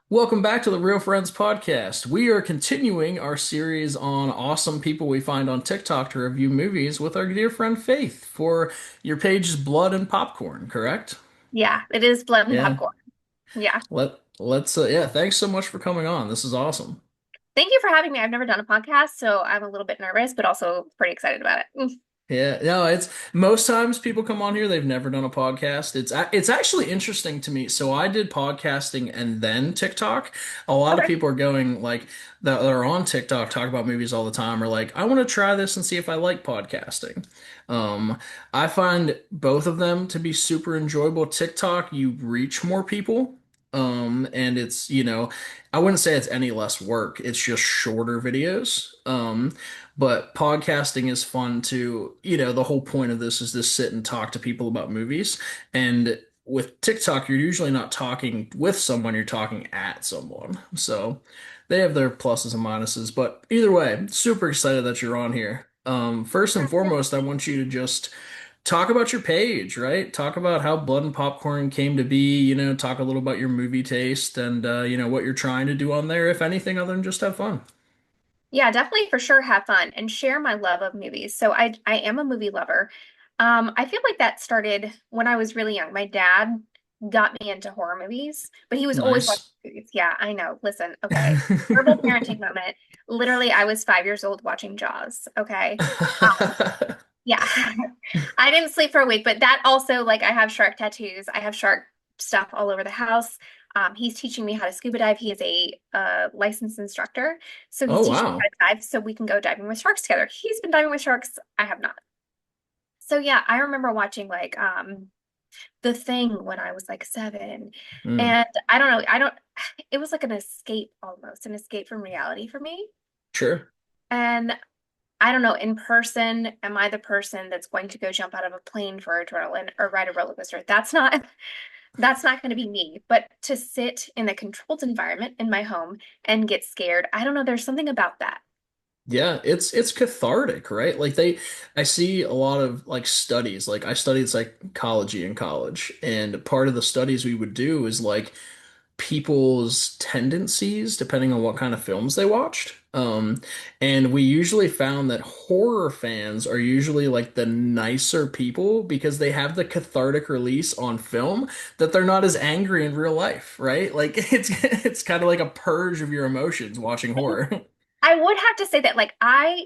Welcome back to the Real Friends Podcast. We are continuing our series on awesome people we find on TikTok to review movies with our dear friend Faith for your page's Blood and Popcorn, correct? Yeah, it is blood and Yeah. popcorn. Yeah. Let's thanks so much for coming on. This is awesome. Thank you for having me. I've never done a podcast, so I'm a little bit nervous, but also pretty excited about it. Yeah, no, it's most times people come on here, they've never done a podcast. It's actually interesting to me. So I did podcasting and then TikTok. A lot of Okay. people are going like that are on TikTok talk about movies all the time are like, I want to try this and see if I like podcasting. Um, I find both of them to be super enjoyable. TikTok, you reach more people. And I wouldn't say it's any less work. It's just shorter videos. But podcasting is fun too. The whole point of this is to sit and talk to people about movies. And with TikTok, you're usually not talking with someone, you're talking at someone. So they have their pluses and minuses. But either way, super excited that you're on here. First and foremost, I want you to just talk about your page, right? Talk about how Blood and Popcorn came to be, talk a little about your movie taste and, what you're trying to do on there, if anything other than just have fun. Yeah, definitely for sure have fun and share my love of movies. So I am a movie lover. I feel like that started when I was really young. My dad got me into horror movies, but he was always watching Nice. movies. Yeah, I know. Listen, okay. Verbal parenting moment. Literally, I was 5 years old watching Jaws. Okay. Yeah. I didn't sleep for a week, but that also, like, I have shark tattoos. I have shark stuff all over the house. He's teaching me how to scuba dive. He is a licensed instructor. So he's Oh, teaching me wow. how to dive so we can go diving with sharks together. He's been diving with sharks. I have not. So yeah, I remember watching like The Thing when I was like 7. Mm, And I don't know, I don't it was like an escape almost, an escape from reality for me. sure. And I don't know, in person, am I the person that's going to go jump out of a plane for adrenaline or ride a roller coaster? That's not going to be me. But to sit in a controlled environment in my home and get scared, I don't know, there's something about that. Yeah, it's cathartic, right? I see a lot of like studies. Like I studied psychology in college, and part of the studies we would do is like people's tendencies depending on what kind of films they watched. And we usually found that horror fans are usually like the nicer people because they have the cathartic release on film that they're not as angry in real life, right? Like it's kind of like a purge of your emotions watching horror. I would have to say that like I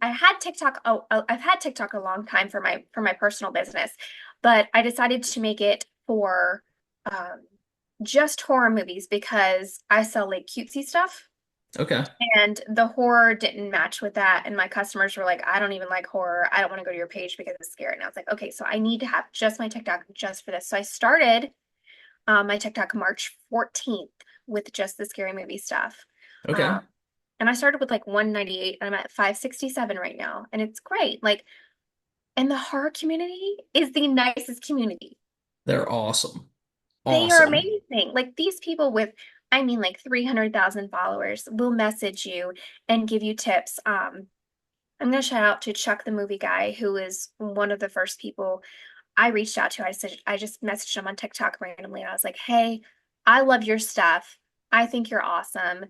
had TikTok. I've had TikTok a long time for my personal business, but I decided to make it for um, just horror movies because I sell like cutesy stuff. Okay. And the horror didn't match with that. And my customers were like, I don't even like horror. I don't want to go to your page because it's scary. And I was like, okay, so I need to have just my TikTok just for this. So I started my TikTok March 14th with just the scary movie stuff. Okay. Um, and I started with like 198 and I'm at 567 right now. And it's great. Like, and the horror community is the nicest community. They're awesome. They are Awesome. amazing. Like these people with, I mean, like 300,000 followers will message you and give you tips. I'm gonna shout out to Chuck the movie guy, who is one of the first people I reached out to. I just messaged him on TikTok randomly, and I was like, "Hey, I love your stuff. I think you're awesome.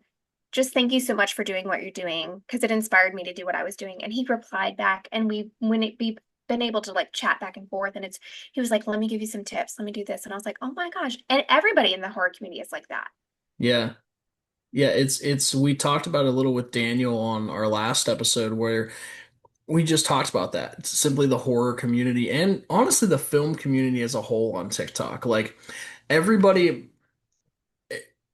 Just thank you so much for doing what you're doing because it inspired me to do what I was doing." And he replied back, and we've been able to like chat back and forth. And he was like, "Let me give you some tips. Let me do this." And I was like, "Oh my gosh!" And everybody in the horror community is like that. Yeah. Yeah, it's we talked about it a little with Daniel on our last episode where we just talked about that. It's simply the horror community and honestly the film community as a whole on TikTok. Like everybody,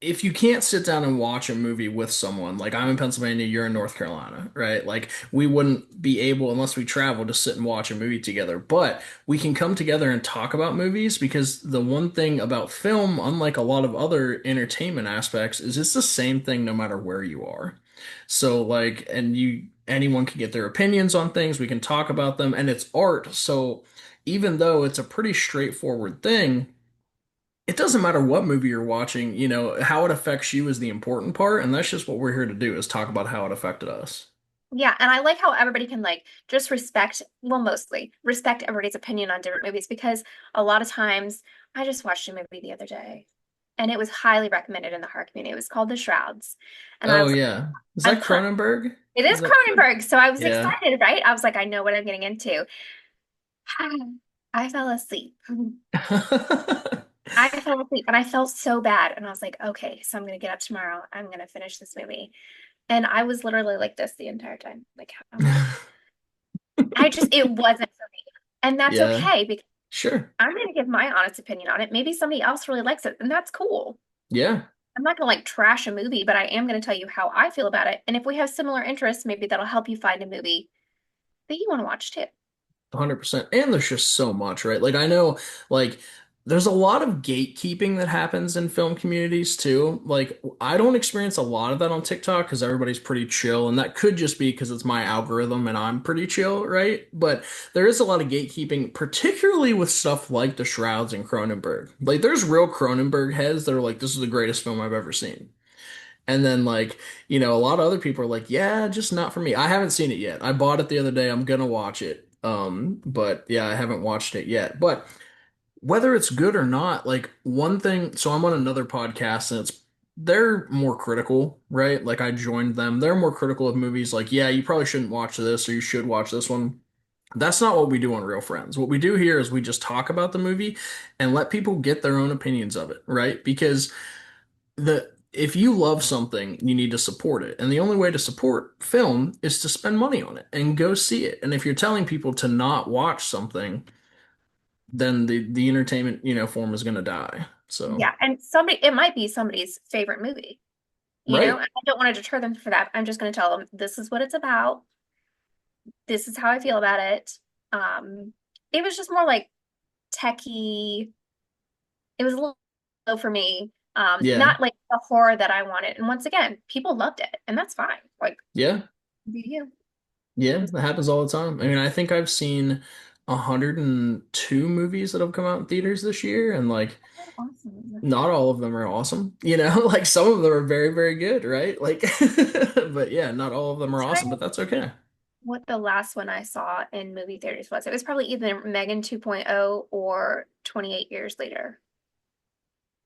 if you can't sit down and watch a movie with someone, like I'm in Pennsylvania, you're in North Carolina, right? Like we wouldn't be able, unless we travel, to sit and watch a movie together. But we can come together and talk about movies because the one thing about film, unlike a lot of other entertainment aspects, is it's the same thing no matter where you are. So like, anyone can get their opinions on things, we can talk about them, and it's art. So even though it's a pretty straightforward thing, it doesn't matter what movie you're watching, how it affects you is the important part, and that's just what we're here to do is talk about how it affected us. Yeah, and I like how everybody can like just respect, well, mostly respect everybody's opinion on different movies because a lot of times I just watched a movie the other day. and it was highly recommended in the horror community. It was called The Shrouds. And I Oh was like, yeah. Is I'm that pumped. Cronenberg? It Is is that Cronenberg. So I was Yeah. excited, right? I was like, I know what I'm getting into. I fell asleep. I fell asleep and I felt so bad. And I was like, okay, so I'm going to get up tomorrow. I'm going to finish this movie. And I was literally like this the entire time. Like, how am I going to? It wasn't for me. And that's Yeah. okay because Sure. I'm going to give my honest opinion on it. Maybe somebody else really likes it, and that's cool. Yeah. I'm not going to like trash a movie, but I am going to tell you how I feel about it. And if we have similar interests, maybe that'll help you find a movie that you want to watch too. 100%. And there's just so much, right? Like I know like there's a lot of gatekeeping that happens in film communities too. Like I don't experience a lot of that on TikTok because everybody's pretty chill, and that could just be because it's my algorithm and I'm pretty chill, right? But there is a lot of gatekeeping, particularly with stuff like The Shrouds and Cronenberg. Like there's real Cronenberg heads that are like, this is the greatest film I've ever seen. And then like, a lot of other people are like, yeah, just not for me. I haven't seen it yet. I bought it the other day. I'm gonna watch it. But yeah, I haven't watched it yet. But whether it's good or not, like one thing, so I'm on another podcast and they're more critical, right? Like I joined them. They're more critical of movies like, yeah, you probably shouldn't watch this or you should watch this one. That's not what we do on Real Friends. What we do here is we just talk about the movie and let people get their own opinions of it, right? Because the if you love something, you need to support it. And the only way to support film is to spend money on it and go see it. And if you're telling people to not watch something, then the entertainment, form is going to die. So, Yeah. And it might be somebody's favorite movie. right? I don't want to deter them for that. I'm just going to tell them this is what it's about. This is how I feel about it. It was just more like techie. It was a little low for me. Yeah. Not like the horror that I wanted. And once again, people loved it, and that's fine. Like, Yeah. do you? Yeah, that happens all the time. I mean, I think I've seen 102 movies that have come out in theaters this year, and like Awesome. not all of them are awesome. Like some of them are very, very good, right? Like, but yeah, not all of them are Trying awesome, to but that's think okay. what the last one I saw in movie theaters was. It was probably either Megan 2.0 or 28 years later.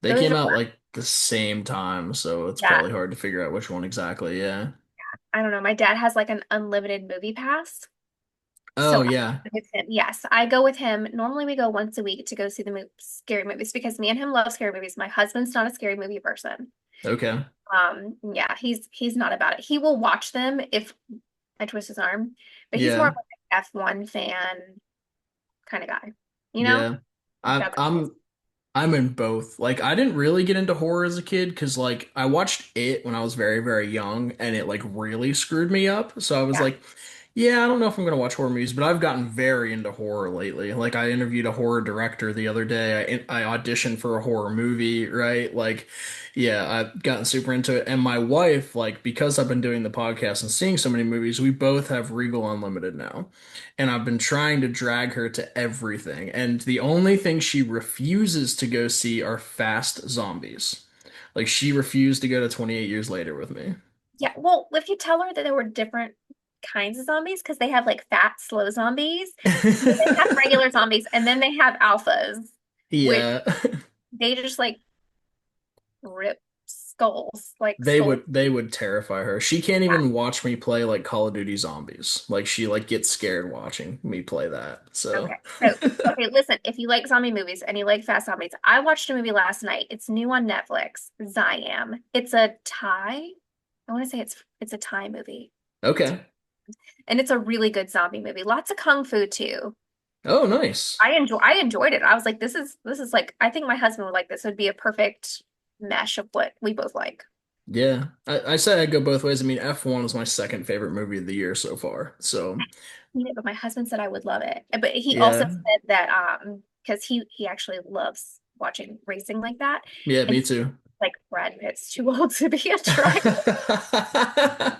They Those came are, out like the same time, so it's yeah, probably hard to figure out which one exactly. Yeah. I don't know. My dad has like an unlimited movie pass. Oh, So I yeah. go with him. Yes, I go with him. Normally we go once a week to go see the scary movies because me and him love scary movies. My husband's not a scary movie person. Okay. Yeah, he's not about it. He will watch them if I twist his arm, but he's more of Yeah. like an F1 fan kind of guy. You know? Yeah. Like I, that's I'm I'm in both. Like I didn't really get into horror as a kid because like I watched it when I was very, very young and it like really screwed me up. So I was yeah. like, yeah, I don't know if I'm gonna watch horror movies, but I've gotten very into horror lately. Like I interviewed a horror director the other day. I auditioned for a horror movie, right? Like, yeah, I've gotten super into it. And my wife, like, because I've been doing the podcast and seeing so many movies, we both have Regal Unlimited now. And I've been trying to drag her to everything. And the only thing she refuses to go see are fast zombies. Like she refused to go to 28 Years Later with me. Yeah. Well, if you tell her that there were different kinds of zombies, because they have like fat, slow zombies, and then they have regular zombies, and then they have alphas, which Yeah. they just like rip skulls, like They skulls. would they would terrify her. She can't even watch me play like Call of Duty Zombies. Like she like gets scared watching me play that. So Okay. So, okay, listen, if you like zombie movies and you like fast zombies, I watched a movie last night. It's new on Netflix, Siam. It's a Thai. I want to say it's a Thai movie. okay. And it's a really good zombie movie. Lots of kung fu too. Oh, nice. I enjoyed it. I was like, this is like I think my husband would like this. It would be a perfect mesh of what we both like. Yeah. I say I go both ways. I mean, F1 is my second favorite movie of the year so far. So Yeah, but my husband said I would love it. But he also yeah. said that because he actually loves watching racing like that. Yeah, And me too. like Brad Pitt's too old to be a driver.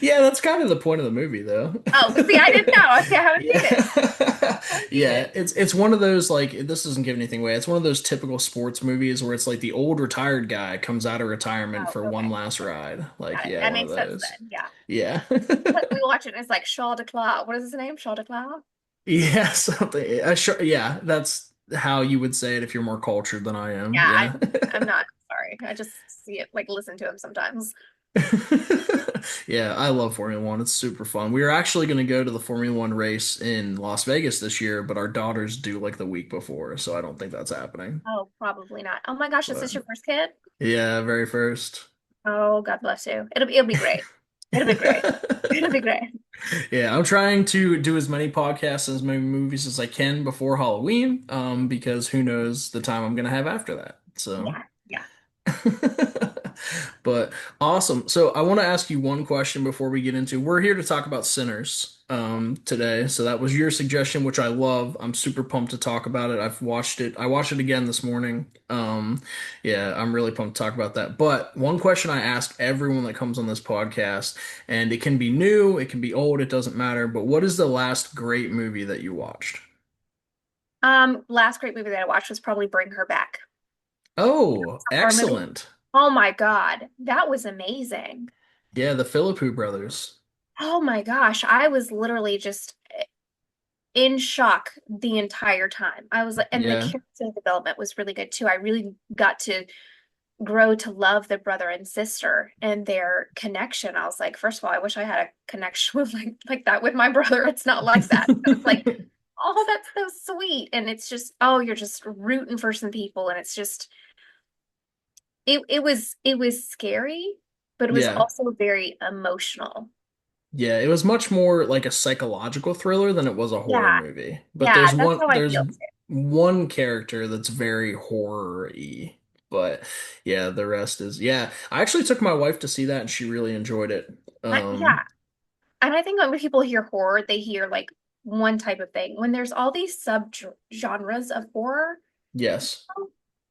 Yeah, that's kind of the point of the movie, though. Oh, see, I didn't know. See, I haven't seen it. Yeah. I haven't seen Yeah, it. it's one of those like this doesn't give anything away. It's one of those typical sports movies where it's like the old retired guy comes out of retirement Oh, for one okay. last Okay. ride. Like, Got it. yeah, That one of makes sense those. then. Yeah. Yeah. But we watch it and it's like Shaw de Clow. What is his name? Shaw de Clow? Yeah, something. Sure, yeah, that's how you would say it if you're more cultured than I am. Yeah, Yeah. I'm not. sorry. I just see it, like listen to him sometimes. Yeah, I love Formula One. It's super fun. We were actually going to go to the Formula One race in Las Vegas this year, but our daughters due like the week before, so I don't think that's happening. Oh, probably not. Oh my gosh, is But this your first kid? yeah, very first. Oh, God bless you. It'll be great. It'll be great. It'll be great. Yeah, I'm trying to do as many podcasts and as many movies as I can before Halloween, because who knows the time I'm gonna have after that. So, Yeah, yeah. but awesome. So I want to ask you one question before we get into. We're here to talk about Sinners, today. So that was your suggestion, which I love. I'm super pumped to talk about it. I've watched it. I watched it again this morning. Yeah, I'm really pumped to talk about that. But one question I ask everyone that comes on this podcast, and it can be new, it can be old, it doesn't matter. But what is the last great movie that you watched? Last great movie that I watched was probably Bring Her Back. Oh, A horror movie. excellent. Oh my God, that was amazing. Yeah, the Philippou brothers. Oh my gosh, I was literally just in shock the entire time. I was like, and the Yeah. character development was really good too. I really got to grow to love the brother and sister and their connection. I was like, first of all, I wish I had a connection with like that with my brother. It's not like that. So it's like, oh, that's so sweet. And it's just, oh, you're just rooting for some people. And it's just it was scary, but it was Yeah. also very emotional. Yeah, it was much more like a psychological thriller than it was a horror Yeah, movie. But yeah, that's how I there's feel too. one character that's very horror-y. But yeah, the rest is yeah. I actually took my wife to see that and she really enjoyed it. Yeah. And I think when people hear horror, they hear like one type of thing. When there's all these sub genres of horror, Yes.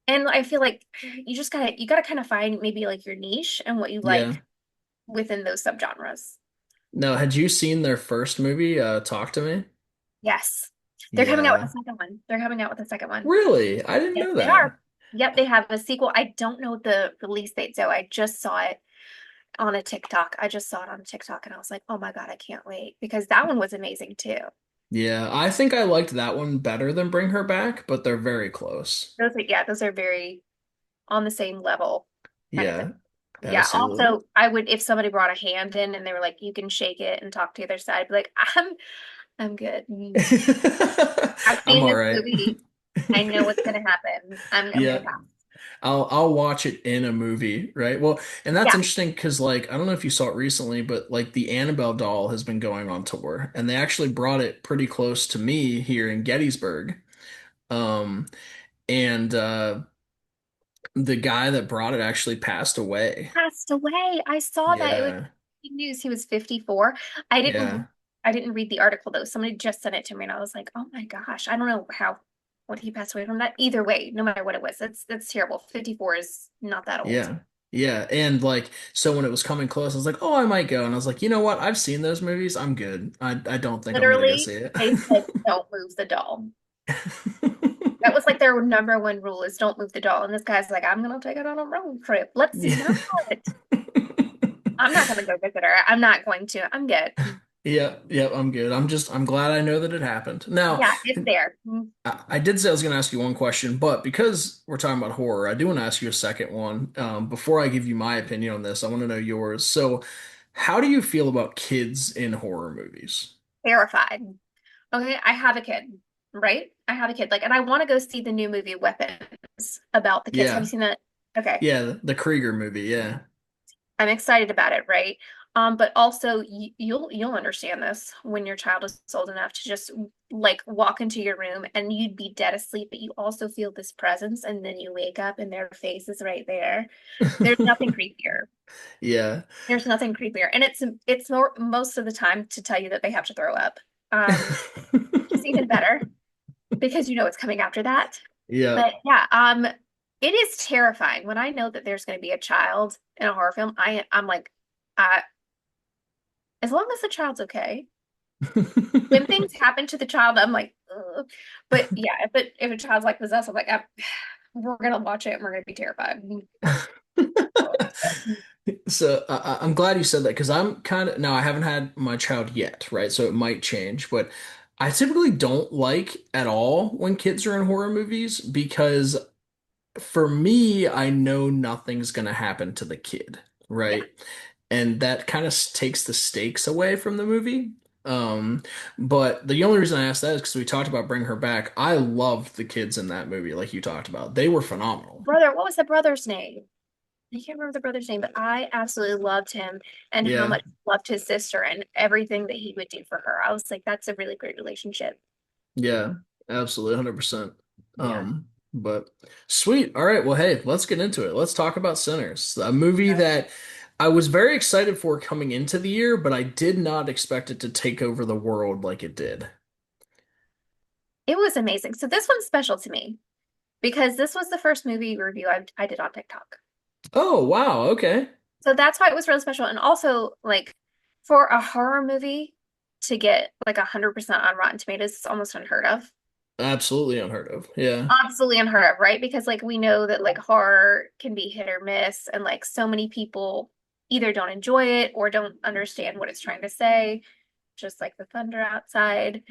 and I feel like you gotta kind of find maybe like your niche and what you Yeah. like within those subgenres. Now, had you seen their first movie, Talk to Me? Yes. They're coming out with Yeah. a second one. They're coming out with a second one. Really? I didn't Yes, know they that. are. Yep, they have a sequel. I don't know the release date, so I just saw it on a TikTok. I just saw it on TikTok and I was like, oh my God, I can't wait because that one was amazing too. Yeah, I think I liked that one better than Bring Her Back, but they're very close. Those are very on the same level kind of thing. Yeah, Yeah. absolutely. Also, I would if somebody brought a hand in and they were like, you can shake it and talk to the other side, I'd be like, I'm good. I've I'm seen all this right. movie. I know what's gonna happen. I'm gonna Yeah, pass. I'll watch it in a movie, right? Well, and that's Yeah. interesting because like I don't know if you saw it recently, but like the Annabelle doll has been going on tour, and they actually brought it pretty close to me here in Gettysburg. Um, and the guy that brought it actually passed away. Passed away. I saw that it was Yeah, big news. He was 54. I didn't yeah, I didn't read the article though. Somebody just sent it to me and I was like, oh my gosh. I don't know how what he passed away from that. Either way, no matter what it was, that's terrible. 54 is not that old. yeah. Yeah, and like so when it was coming close, I was like, "Oh, I might go." And I was like, "You know what? I've seen those movies. I'm good. I don't think I'm gonna go Literally, see it." they said don't move the doll. That was like their number one rule is don't move the doll. And this guy's like, I'm gonna take it on a road trip. Let's Yeah. not. I'm not gonna go visit her. I'm not going to. I'm good. Yeah, yeah, I'm good. I'm glad I know that it happened. Now, Yeah, it's there. I did say I was going to ask you one question, but because we're talking about horror, I do want to ask you a second one. Before I give you my opinion on this, I want to know yours. So, how do you feel about kids in horror movies? Terrified. Okay, I have a kid, right? I have a kid. Like, and I want to go see the new movie Weapons about the kids. Have you Yeah, seen that? Okay. yeah, the Krieger movie. Yeah, I'm excited about it, right? But also you'll understand this when your child is old enough to just like walk into your room and you'd be dead asleep, but you also feel this presence, and then you wake up and their face is right there. There's nothing creepier. yeah, There's nothing creepier, and it's more most of the time to tell you that they have to throw up, um, which is even better because you know it's coming after that. yeah. But yeah, it is terrifying when I know that there's going to be a child in a horror film. I'm like, uh, as long as the child's okay. When things happen to the child, I'm like, ugh. But yeah, if a child's like possessed, I'm like, we're gonna watch it and we're gonna be terrified. So I'm glad you said that because I'm kind of now I haven't had my child yet, right? So it might change, but I typically don't like at all when kids are in horror movies because for me, I know nothing's gonna happen to the kid, Yeah. right? And that kind of takes the stakes away from the movie. Um, but the only reason I asked that is because we talked about bringing her back. I loved the kids in that movie, like you talked about. They were phenomenal. Brother, what was the brother's name? I can't remember the brother's name, but I absolutely loved him and how Yeah, much he loved his sister and everything that he would do for her. I was like, that's a really great relationship. yeah, absolutely, 100%. Yeah. But sweet. All right, well, hey, let's get into it. Let's talk about Sinners, a movie that I was very excited for coming into the year, but I did not expect it to take over the world like it did. It was amazing. So this one's special to me because this was the first movie review I did on TikTok. Oh, wow, okay. So that's why it was really special. And also, like, for a horror movie to get like 100% on Rotten Tomatoes is almost unheard of. Absolutely unheard of. Yeah. Absolutely unheard of, right? Because like we know that like horror can be hit or miss, and like so many people either don't enjoy it or don't understand what it's trying to say, just like the thunder outside.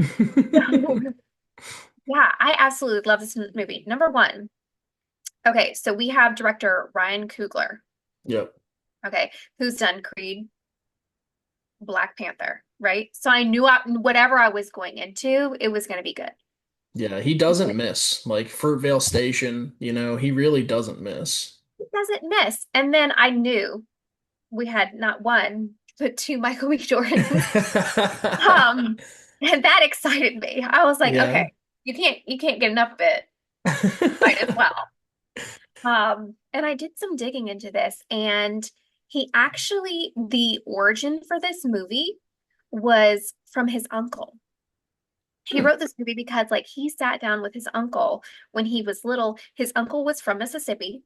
Yeah, I absolutely love this movie. Number one. Okay, so we have director Ryan Coogler, Yep. okay, who's done Creed, Black Panther, right? So I knew whatever I was going into, it was going to be good. Yeah, he doesn't miss. Like Fruitvale Station, he really doesn't miss. It doesn't miss. And then I knew we had not one, but two Michael B. Jordans. Um, and that excited me. I was like, Yeah. okay, you can't get enough of it. Might as well. And I did some digging into this, and the origin for this movie was from his uncle. He Hmm. wrote this movie because like he sat down with his uncle when he was little. His uncle was from Mississippi.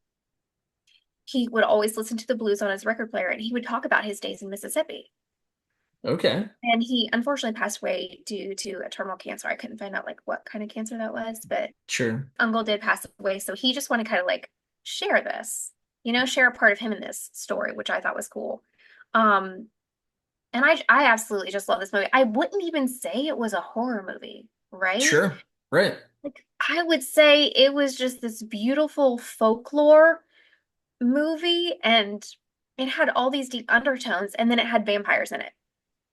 He would always listen to the blues on his record player and he would talk about his days in Mississippi. Okay. And he unfortunately passed away due to a terminal cancer. I couldn't find out like what kind of cancer that was, but Sure. uncle did pass away. So he just wanted to kind of like share this, share a part of him in this story, which I thought was cool. Um, and I absolutely just love this movie. I wouldn't even say it was a horror movie, right? Sure. Right. Like I would say it was just this beautiful folklore movie and it had all these deep undertones and then it had vampires in it.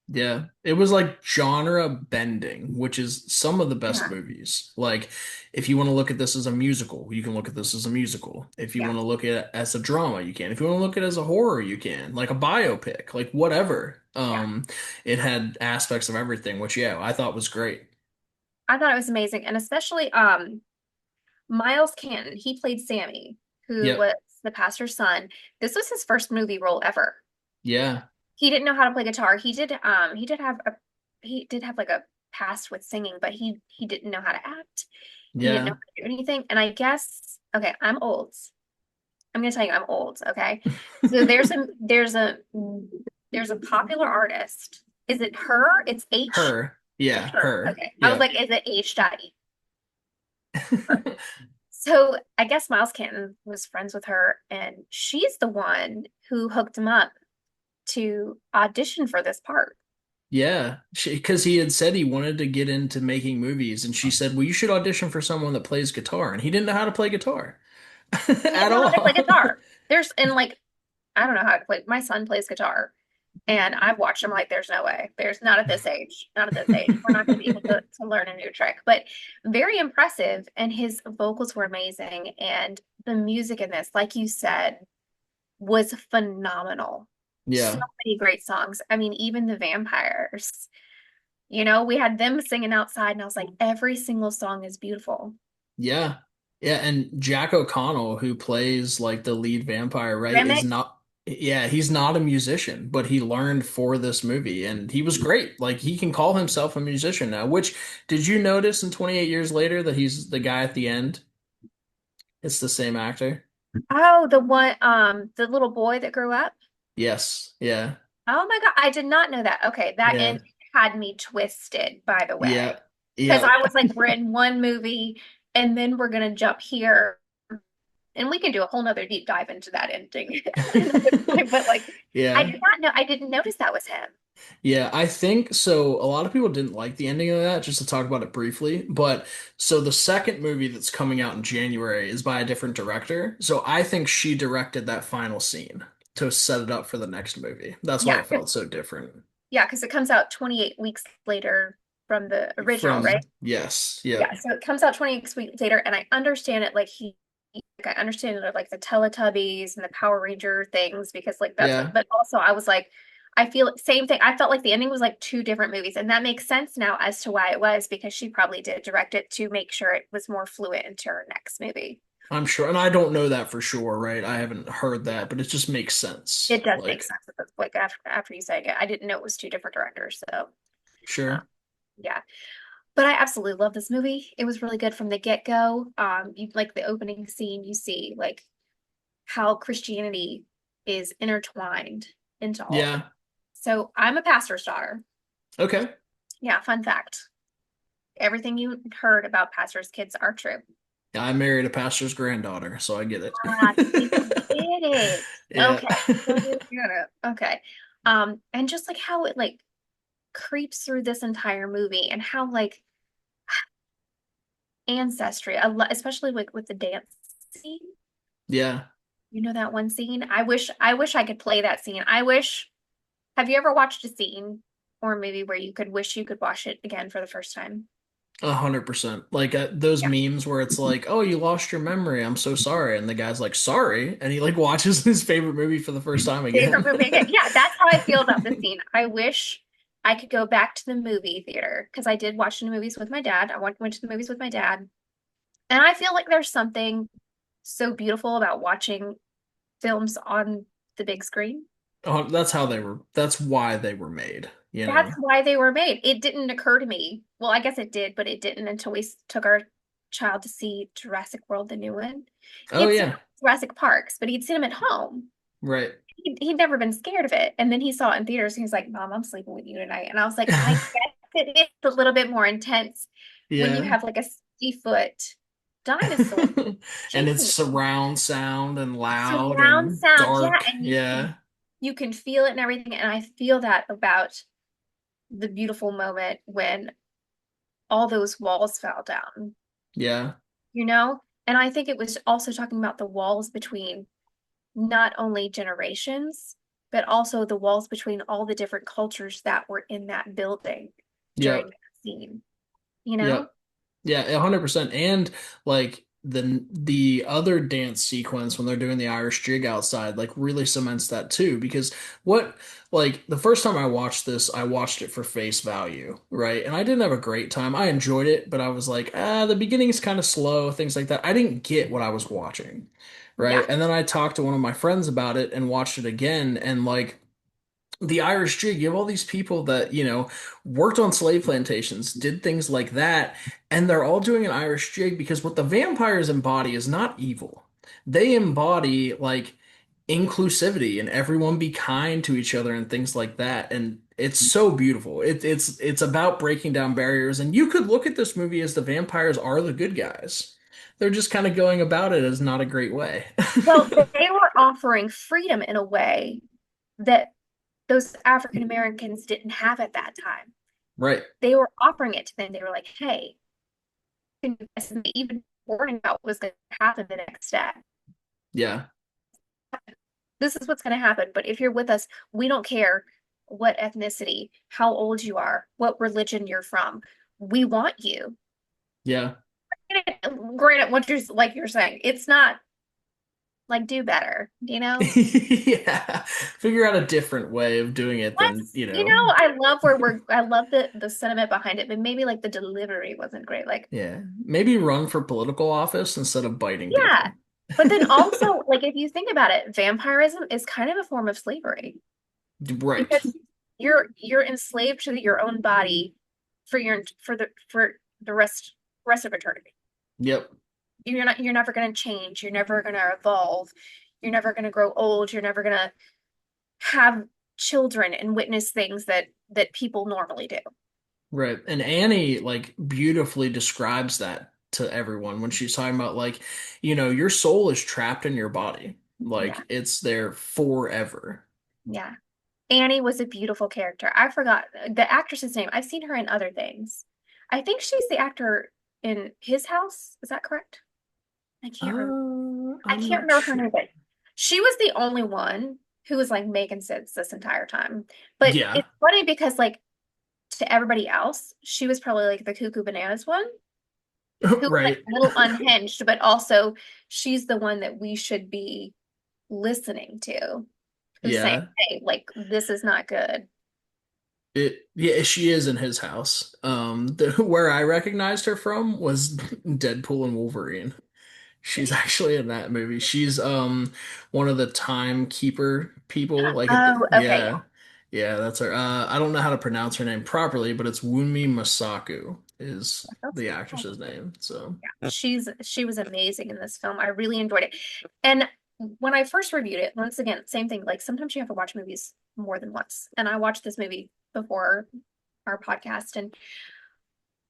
Yeah. It was like genre bending, which is some of the best Yeah. movies. Like, if you want to look at this as a musical, you can look at this as a musical. If you Yeah. want to look at it as a drama, you can. If you want to look at it as a horror, you can. Like a biopic, like whatever. Yeah. It had aspects of everything, which yeah, I thought was great. I thought it was amazing. And especially Miles Canton, he played Sammy, who Yep. was the pastor's son. This was his first movie role ever. Yeah. He didn't know how to play guitar. He did have like a past with singing, but he didn't know how to act. He didn't know Yeah. how to do anything. And I guess, okay, I'm old. I'm gonna tell you I'm old, okay? So there's a popular artist. Is it her? It's H. Her. It's Yeah, her. her. Okay. I was Yep. like, is it H. E? So I guess Miles Canton was friends with her, and she's the one who hooked him up to audition for this part. Yeah, because he had said he wanted to get into making movies, and she said, "Well, you should audition for someone that plays guitar." And he didn't know how to play guitar He didn't at know how to play all. guitar. Like I don't know how to play. My son plays guitar, and I've watched him like there's no way. There's not at this age. Not at this age. We're not going to be able to learn a new trick. But very impressive, and his vocals were amazing, and the music in this, like you said, was phenomenal. So Yeah, many great songs. I mean, even the vampires. We had them singing outside, and I was like, every single song is beautiful. yeah, yeah. And Jack O'Connell, who plays like the lead vampire, right, is Remick, not. Yeah, he's not a musician, but he learned for this movie, and he was great. Like he can call himself a musician now. Which did you notice in 28 years later that he's the guy at the end? It's the same actor. oh, the one, the little boy that grew up. Yes. Yeah. Oh my God, I did not know that. Okay, that Yeah. end had me twisted, by the Yeah. way. Because Yeah. I was like, we're in one movie, and then we're gonna jump here, and we can do a whole nother deep dive into that ending another But like, Yeah. I didn't notice that was him. Yeah, I think so. A lot of people didn't like the ending of that, just to talk about it briefly. But so the second movie that's coming out in January is by a different director. So I think she directed that final scene to set it up for the next movie. That's why Yeah, it felt so different. yeah, because it comes out 28 weeks later from the original, right? Yes, yep, Yeah, so it comes out 28 weeks later, and I understand it like I understand it like the Teletubbies and the Power Ranger things because like that's what, yeah, but also I was like, I feel same thing. I felt like the ending was like two different movies, and that makes sense now as to why it was because she probably did direct it to make sure it was more fluid into her next movie. I'm sure. And I don't know that for sure, right? I haven't heard that, but it just makes sense. It does make Like, sense at this point after you say it. I didn't know it was two different directors, so uh, sure. yeah. But I absolutely love this movie. It was really good from the get-go. You like the opening scene, you see like how Christianity is intertwined into all of it. Yeah. So I'm a pastor's daughter. Okay. Yeah, fun fact. Everything you heard about pastors' kids are true. Yeah, I married a pastor's granddaughter, so I get Ah, you it. get it. Yeah. Okay. So you get it. Okay. And just like how it like creeps through this entire movie and how like ancestry, especially like with the dance scene. Yeah. You know that one scene? I wish I could play that scene. Have you ever watched a scene or a movie where you could wish you could watch it again for the first time? 100%. Like those Yeah. memes where it's like, "Oh, you lost your memory. I'm so sorry." And the guy's like, "Sorry." And he like watches his favorite movie for the first time Favorite again. movie again. Yeah, that's how I feel about this scene. I wish I could go back to the movie theater because I did watch the movies with my dad. I went to the movies with my dad. And I feel like there's something so beautiful about watching films on the big screen. Oh, that's why they were made, you That's know. why they were made. It didn't occur to me. Well, I guess it did, but it didn't until we took our child to see Jurassic World, the new one. He Oh had seen yeah. Jurassic Parks, but he'd seen them at home. Right. He'd never been scared of it. And then he saw it in theaters and he's like, Mom, I'm sleeping with you tonight. And I was like, I guess it is a little bit more intense when you Yeah. have like a 60-foot dinosaur And it's chasing you. surround sound and loud Surround and sound, yeah, dark. and Yeah. you can feel it and everything. And I feel that about the beautiful moment when all those walls fell down, Yeah. you know? And I think it was also talking about the walls between not only generations, but also the walls between all the different cultures that were in that building during Yep. that scene, you know? Yep. Yeah, 100%. And like the other dance sequence when they're doing the Irish jig outside, like really cements that too. Because what like the first time I watched this, I watched it for face value, right? And I didn't have a great time. I enjoyed it, but I was like, the beginning's kind of slow, things like that. I didn't get what I was watching, right? Yeah. And then I talked to one of my friends about it and watched it again, and like the Irish jig, you have all these people that, worked on slave plantations, did things like that, and they're all doing an Irish jig because what the vampires embody is not evil. They embody like inclusivity and everyone be kind to each other and things like that. And it's so beautiful. It's about breaking down barriers. And you could look at this movie as the vampires are the good guys. They're just kind of going about it as not a great way. Well, they were offering freedom in a way that those African Americans didn't have at that time. Right. They were offering it to them. They were like, hey, and they even warning about what was going to happen the next step. Yeah. This is what's going to happen. But if you're with us, we don't care what ethnicity, how old you are, what religion you're from. We want you. Yeah. Granted, what you're like you're saying, it's not like do better, you know? Yeah. Figure out a different way of doing it than, I love I love the sentiment behind it, but maybe like the delivery wasn't great. Like, yeah. Maybe run for political office instead of biting yeah. people. But then also, like if you think about it, vampirism is kind of a form of slavery Right. because you're enslaved to your own body for the rest of eternity. Yep. You're never going to change, you're never going to evolve, you're never going to grow old, you're never going to have children and witness things that people normally do. Right. And Annie like beautifully describes that to everyone when she's talking about like, your soul is trapped in your body. Yeah, Like it's there forever. yeah. Annie was a beautiful character. I forgot the actress's name. I've seen her in other things. I think she's the actor in His House. Is that correct? I can't remember. I I'm can't not remember her sure. name, but she was the only one who was like making sense this entire time. But Yeah, it's funny because like to everybody else, she was probably like the cuckoo bananas one who was like right. a little unhinged, but also she's the one that we should be listening to, who's saying, Yeah. hey, like this is not good. Yeah, she is in His House. Where I recognized her from was Deadpool and Wolverine. She's actually in that movie. She's one of the timekeeper people. Like at the, Oh, okay. yeah. Yeah, that's her. I don't know how to pronounce her name properly, but it's Wunmi Masaku is Yeah, that's the cool. actress's name. So, She was amazing in this film. I really enjoyed it. And when I first reviewed it, once again, same thing. Like sometimes you have to watch movies more than once. And I watched this movie before our podcast, and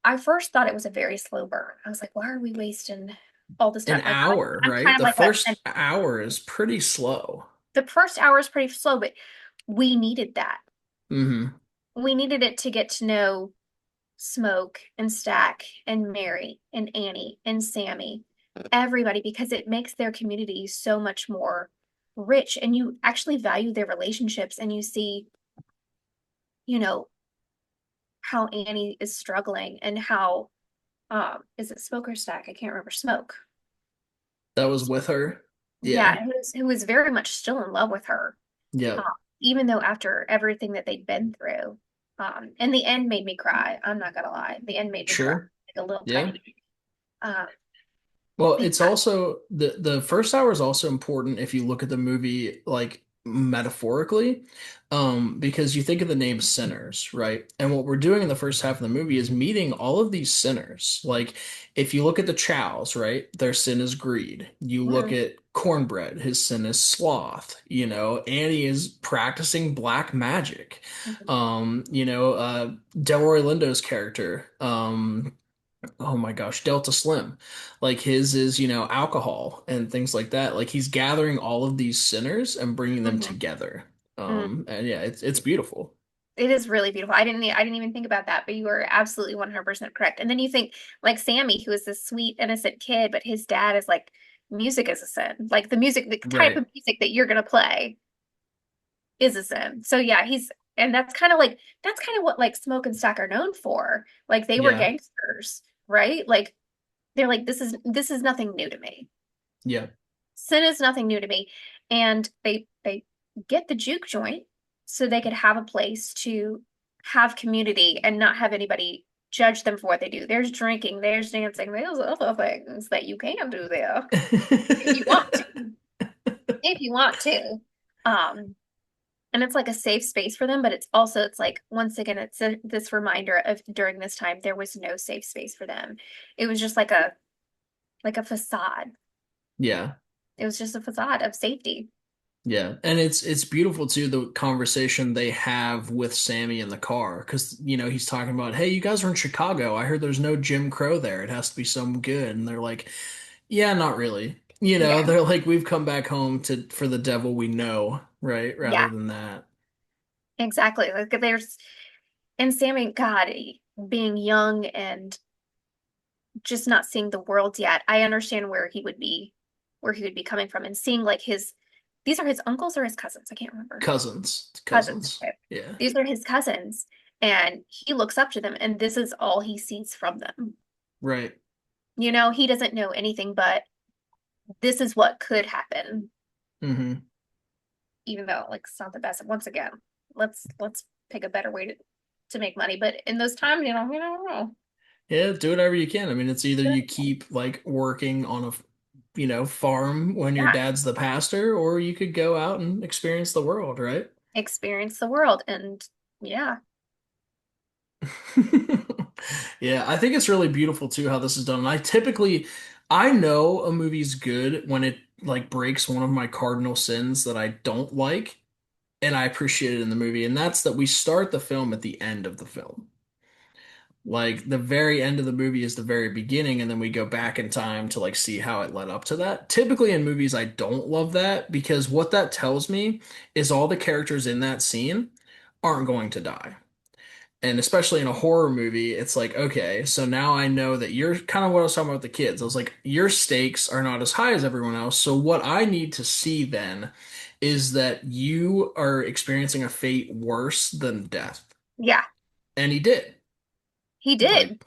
I first thought it was a very slow burn. I was like, why are we wasting all this an time? Like hour, I'm kind right? of The like that. And first hour is pretty slow. the first hour is pretty slow, but we needed that. Hmm. We needed it to get to know Smoke and Stack and Mary and Annie and Sammy, everybody, because it makes their community so much more rich and you actually value their relationships and you see, you know, how Annie is struggling and how is it Smoke or Stack? I can't remember. Smoke. That was with her. Yeah. Yeah, who was very much still in love with her. Um, Yep. even though after everything that they'd been through. And the end made me cry. I'm not gonna lie. The end made me cry Sure. like a little Yeah. tiny. Uh, Well, but it's also the first hour is also important if you look at the movie like metaphorically, because you think of the name sinners, right? And what we're doing in the first half of the movie is meeting all of these sinners. Like if you look at the Chows, right? Their sin is greed. You look mm, at Cornbread, his sin is sloth. Annie is practicing black magic. mhm, Delroy Lindo's character, oh my gosh, Delta Slim. Like his is, alcohol and things like that. Like he's gathering all of these sinners and bringing them mhm, together. mm. And yeah, it's beautiful. It is really beautiful. I didn't even think about that, but you are absolutely 100% correct. And then you think like Sammy, who is this sweet, innocent kid, but his dad is like, music is a sin. Like the music, the type Right. of music that you're gonna play is a sin. So yeah, and that's kind of what like Smoke and Stack are known for. Like they were Yeah. gangsters, right? Like they're like, this is nothing new to me. Yeah. Sin is nothing new to me. And they get the juke joint so they could have a place to have community and not have anybody judge them for what they do. There's drinking, there's dancing, there's other things that you can do there if you want to. If you want to. Um, and it's like a safe space for them, but it's like once again this reminder of during this time there was no safe space for them. It was just like a facade. Yeah. It was just a facade of safety. Yeah. And it's beautiful too, the conversation they have with Sammy in the car. Because, he's talking about, hey, you guys are in Chicago. I heard there's no Jim Crow there. It has to be some good. And they're like, yeah, not really. Yeah. They're like, we've come back home to for the devil we know, right? Rather Yeah. than that. Exactly. Like there's and Sammy, God, being young and just not seeing the world yet, I understand where he would be coming from and seeing like these are his uncles or his cousins. I can't remember. Cousins. Cousins. Cousins. Okay. Yeah. These are his cousins, and he looks up to them, and this is all he sees from them. Right. You know, he doesn't know anything, but this is what could happen, Hmm. even though like it's not the best. Once again, let's pick a better way to make money. But in those times, you don't know. Yeah, do whatever you can. I mean, it's either you keep like working on a, farm when your Yeah, dad's the pastor, or you could go out and experience the world, right? experience the world. And yeah, Yeah, I think it's really beautiful too how this is done. And I know a movie's good when it like breaks one of my cardinal sins that I don't like, and I appreciate it in the movie, and that's that we start the film at the end of the film. Like the very end of the movie is the very beginning, and then we go back in time to like see how it led up to that. Typically in movies, I don't love that because what that tells me is all the characters in that scene aren't going to die. And especially in a horror movie, it's like, okay, so now I know that you're kind of what I was talking about with the kids. I was like, your stakes are not as high as everyone else. So what I need to see then is that you are experiencing a fate worse than death. Yeah, And he did. he Like, did.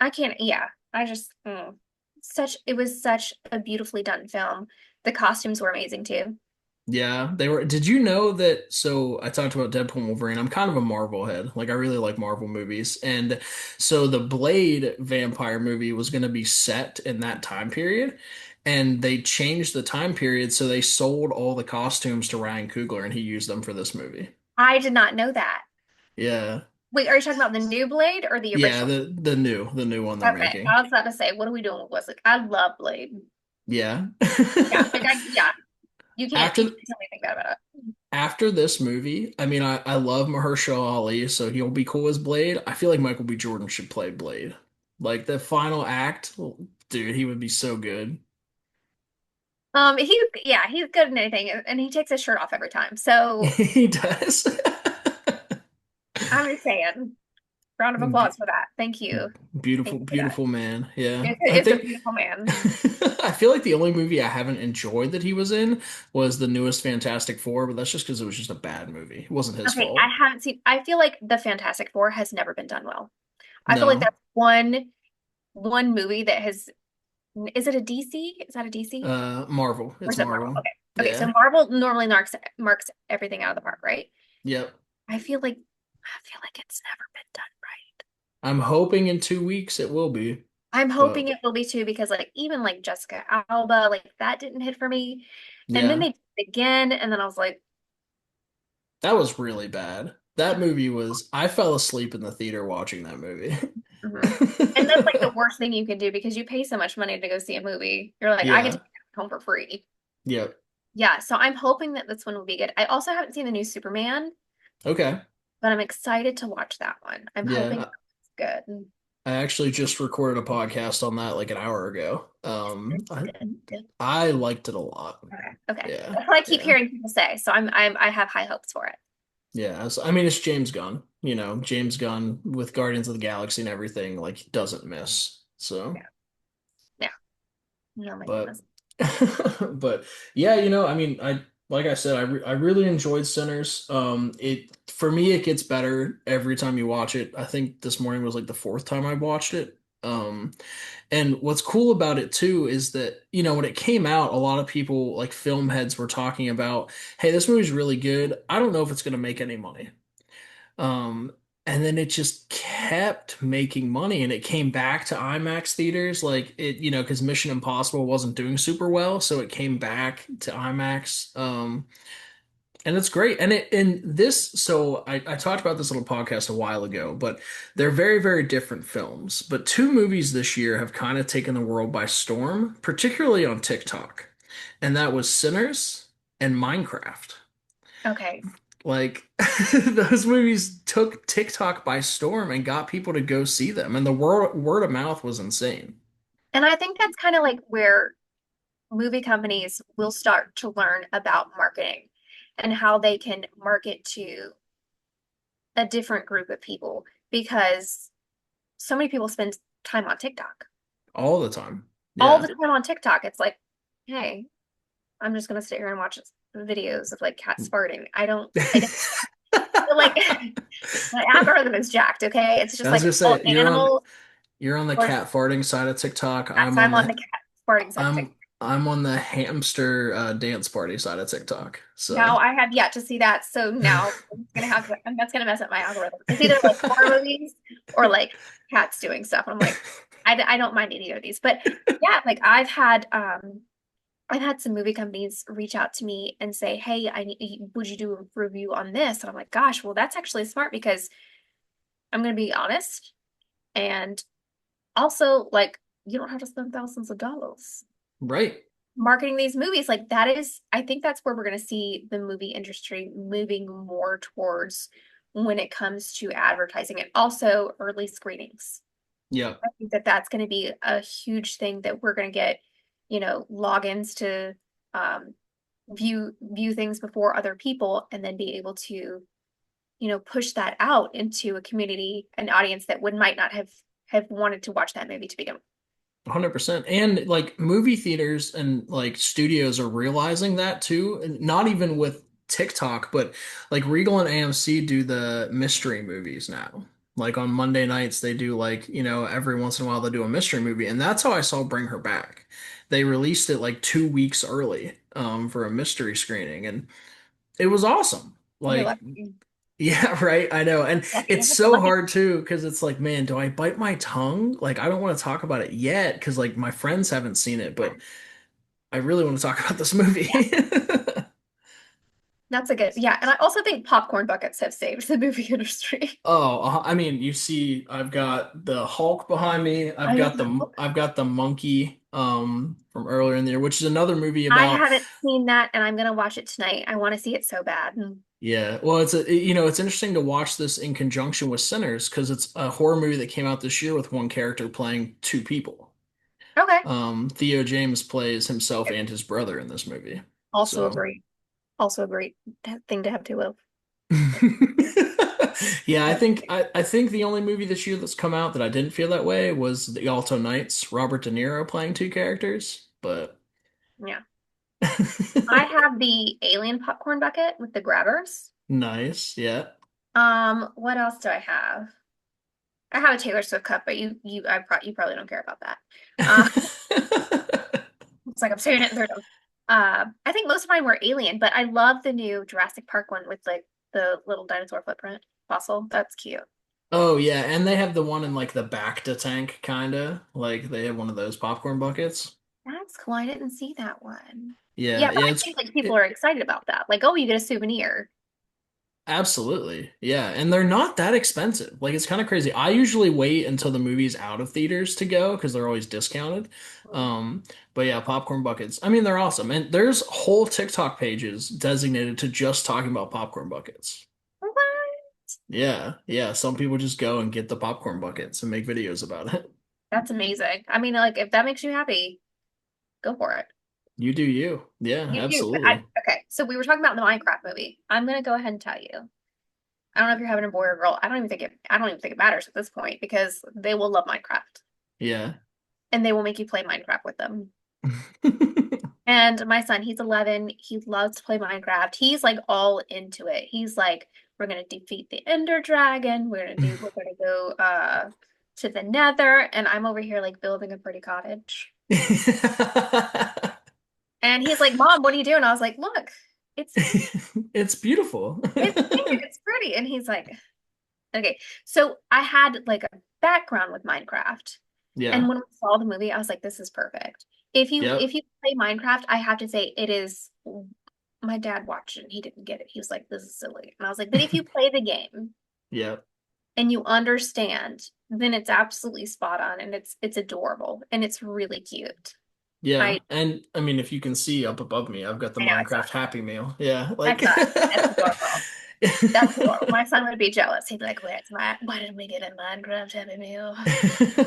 I can't, yeah. I just it was such a beautifully done film. The costumes were amazing too. yeah, they were. Did you know that? So I talked about Deadpool and Wolverine. I'm kind of a Marvel head. Like I really like Marvel movies. And so the Blade vampire movie was going to be set in that time period. And they changed the time period, so they sold all the costumes to Ryan Coogler and he used them for this movie. I did not know that. Yeah. Wait, are you talking about the new Blade or the Yeah, original? the new one they're Okay, making. I was about to say, what are we doing with Wesley? I love Blade. Yeah. Yeah, yeah, you After can't tell me anything bad about it. After this movie, I mean, I love Mahershala Ali, so he'll be cool as Blade. I feel like Michael B. Jordan should play Blade. Like the final act, dude, he would be so good. He's good in anything, and he takes his shirt off every time. So He does. I'm just saying, round of Be- applause for that. Thank Beautiful, you for that. beautiful man. Yeah. I It's a think beautiful man. I feel like the only movie I haven't enjoyed that he was in was the newest Fantastic Four, but that's just because it was just a bad movie. It wasn't his Okay, I fault. haven't seen. I feel like the Fantastic Four has never been done well. I feel like No. that's one movie that has. Is it a DC? Is that a DC? Marvel. Or It's is it Marvel? Marvel. Okay. Okay, so Yeah. Marvel normally marks everything out of the park, right? Yep. I feel like it's never been done right. I'm hoping in 2 weeks it will be. I'm But hoping it will be too because like even like Jessica Alba, like that didn't hit for me. And then yeah, they did it again, and then I was like, that was really bad. That movie was, I fell asleep in the theater watching that movie. mhm. And that's like the worst thing you can do because you pay so much money to go see a movie. You're like, I get to Yeah. get it home for free. Yep. Yeah, so I'm hoping that this one will be good. I also haven't seen the new Superman, Okay. but I'm excited to watch that one. I'm hoping Yeah. it's good. I actually just recorded a podcast on that like an hour ago. I liked it a lot. Okay. Okay. Yeah. That's what I keep Yeah. hearing people say. So I have high hopes for it. Yeah. I mean, it's James Gunn. James Gunn with Guardians of the Galaxy and everything, like, doesn't miss. So. Yeah. Yeah. Oh my But goodness. but yeah, I mean, like I said, I really enjoyed Sinners. It for me it gets better every time you watch it. I think this morning was like the fourth time I watched it. And what's cool about it too is that, when it came out, a lot of people like film heads were talking about, hey, this movie's really good. I don't know if it's going to make any money. Um, and then it just kept making money and it came back to IMAX theaters like it, because Mission Impossible wasn't doing super well, so it came back to IMAX. And it's great. So I talked about this little podcast a while ago, but they're very, very different films. But two movies this year have kind of taken the world by storm, particularly on TikTok. And that was Sinners and Minecraft. Okay. Like those movies took TikTok by storm and got people to go see them, and the word of mouth was insane. And I think that's kind of like where movie companies will start to learn about marketing and how they can market to a different group of people because so many people spend time on TikTok. All the time. All the Yeah. time on TikTok, it's like, hey, I'm just gonna sit here and watch videos of like cats farting. I don't feel like my algorithm is jacked, okay? It's just I was like gonna all say animals you're on the or cat farting side of TikTok. so I'm on the cat farting side of TikTok. I'm on the hamster dance party side of TikTok. Now So I have yet to see that, so now that's gonna mess up my algorithm. It's either like horror movies or like cats doing stuff. I'm like, I don't mind either of these, but yeah, like I've had some movie companies reach out to me and say, "Hey, would you do a review on this?" And I'm like, "Gosh, well, that's actually smart because I'm going to be honest, and also like you don't have to spend thousands of dollars right. marketing these movies. Like that is, I think that's where we're going to see the movie industry moving more towards." when it comes to advertising and also early screenings. Yep. I think that that's going to be a huge thing that we're going to get, logins to um, view things before other people, and then be able to, push that out into a community, an audience that would might not have wanted to watch that movie to begin with. 100%. And like movie theaters and like studios are realizing that too. And not even with TikTok, but like Regal and AMC do the mystery movies now. Like on Monday nights, they do like, every once in a while they do a mystery movie. And that's how I saw Bring Her Back. They released it like 2 weeks early, for a mystery screening. And it was awesome. You're Like, lucky. yeah, right. I know. And Lucky. it's You're so lucky. hard too, because it's like, man, do I bite my tongue? Like, I don't want to talk about it yet because like my friends haven't seen it, but I really want to talk about this Yeah, movie. that's a good. Yeah, and I also think popcorn buckets have saved the movie industry. Oh, I mean, you see, I've got the Hulk behind me. I have the book. I've got the monkey from earlier in the year, which is another movie I about. haven't seen that, and I'm gonna watch it tonight. I want to see it so bad. Yeah, well, it's interesting to watch this in conjunction with Sinners because it's a horror movie that came out this year with one character playing two people. Okay. Theo James plays himself and his brother in this movie. Also a So, great, also a great thing to have two of. yeah, I But think I think the only movie this year that's come out that I didn't feel that way was The Alto Knights, Robert De Niro playing two characters, but yeah, I have the alien popcorn bucket with the grabbers. nice, yeah. What else do I have? I have a Taylor Swift cup, but you probably don't care about that. Uh, it's like I'm saying it in third. I think most of mine were alien, but I love the new Jurassic Park one with like the little dinosaur footprint fossil. That's cute. Oh yeah, and they have the one in like the Bacta tank kinda. Like they have one of those popcorn buckets. That's cool. I didn't see that one. Yeah, Yeah, but yeah, I think like people are excited about that. Like, oh, you get a souvenir. absolutely. Yeah, and they're not that expensive. Like it's kind of crazy. I usually wait until the movie's out of theaters to go because they're always discounted. Um, but yeah, popcorn buckets. I mean, they're awesome. And there's whole TikTok pages designated to just talking about popcorn buckets. What? Yeah, yeah. Some people just go and get the popcorn buckets and make videos about it. That's amazing. I mean, like, if that makes you happy, go for it. You do you. Yeah, You do. But absolutely. okay, so we were talking about the Minecraft movie. I'm gonna go ahead and tell you. I don't know if you're having a boy or girl. I don't even think it matters at this point because they will love Minecraft Yeah. and they will make you play Minecraft with them. And my son, he's 11. He loves to play Minecraft. He's like all into it. He's like, we're gonna defeat the Ender Dragon. We're gonna go to the Nether. And I'm over here like building a pretty cottage. And he's like, Mom, what are you doing? I was like, look, it's It's beautiful. it's cute, it's pretty. And he's like, okay. So I had like a background with Minecraft. And Yeah. when we saw the movie, I was like, this is perfect. If Yep. you play Minecraft, I have to say it is my dad watched it and he didn't get it. He was like, this is silly. And I was like, but if you play the game Yep. and you understand, then it's absolutely spot on and it's adorable and it's really cute. Yeah. I And I mean, if you can see up above me, I've got the I know I saw Minecraft Happy Meal. Yeah. I Like, saw it. That's adorable. That's adorable. My son would be jealous. He'd be like, why didn't we get a Minecraft Happy Meal?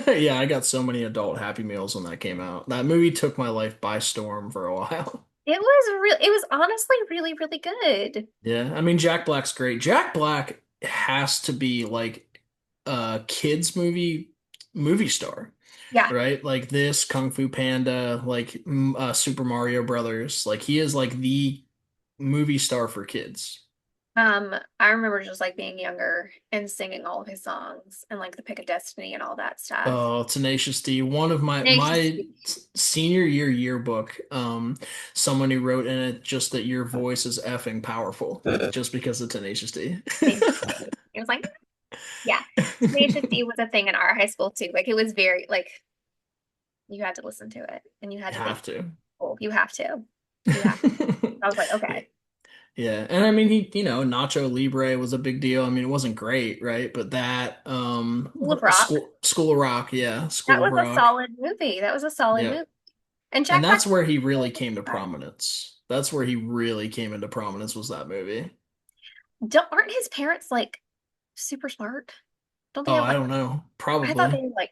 yeah, I got so many adult Happy Meals when that came out. That movie took my life by storm for a while. It was honestly really, really good. Yeah. I mean, Jack Black's great. Jack Black has to be like a kids movie star. Yeah. Right? Like this, Kung Fu Panda, like Super Mario Brothers. Like he is like the movie star for kids. I remember just like being younger and singing all of his songs and like the Pick of Destiny and all that stuff. Oh, Tenacious D. One of Tenacious my D. senior year yearbook, someone who wrote in it just that your voice is effing powerful, just because of Tenacious D. Tenacious D. It was like, yeah, Tenacious D was a thing in our high school too. Like it was very like you had to listen to it and you had You to think, have to. oh, you have to. You have to. I was like, Yeah. okay. Yeah, and I mean Nacho Libre was a big deal. I mean, it wasn't great, right? But that School of Rock. School of Rock, yeah, That School of was a Rock. solid movie. That was a solid Yeah. movie. And And Jack Black that's where he really really good came to guy. prominence. That's where he really came into prominence was that movie. Don't aren't his parents like? super smart? Don't they Oh, have I like don't know. I thought Probably. they were like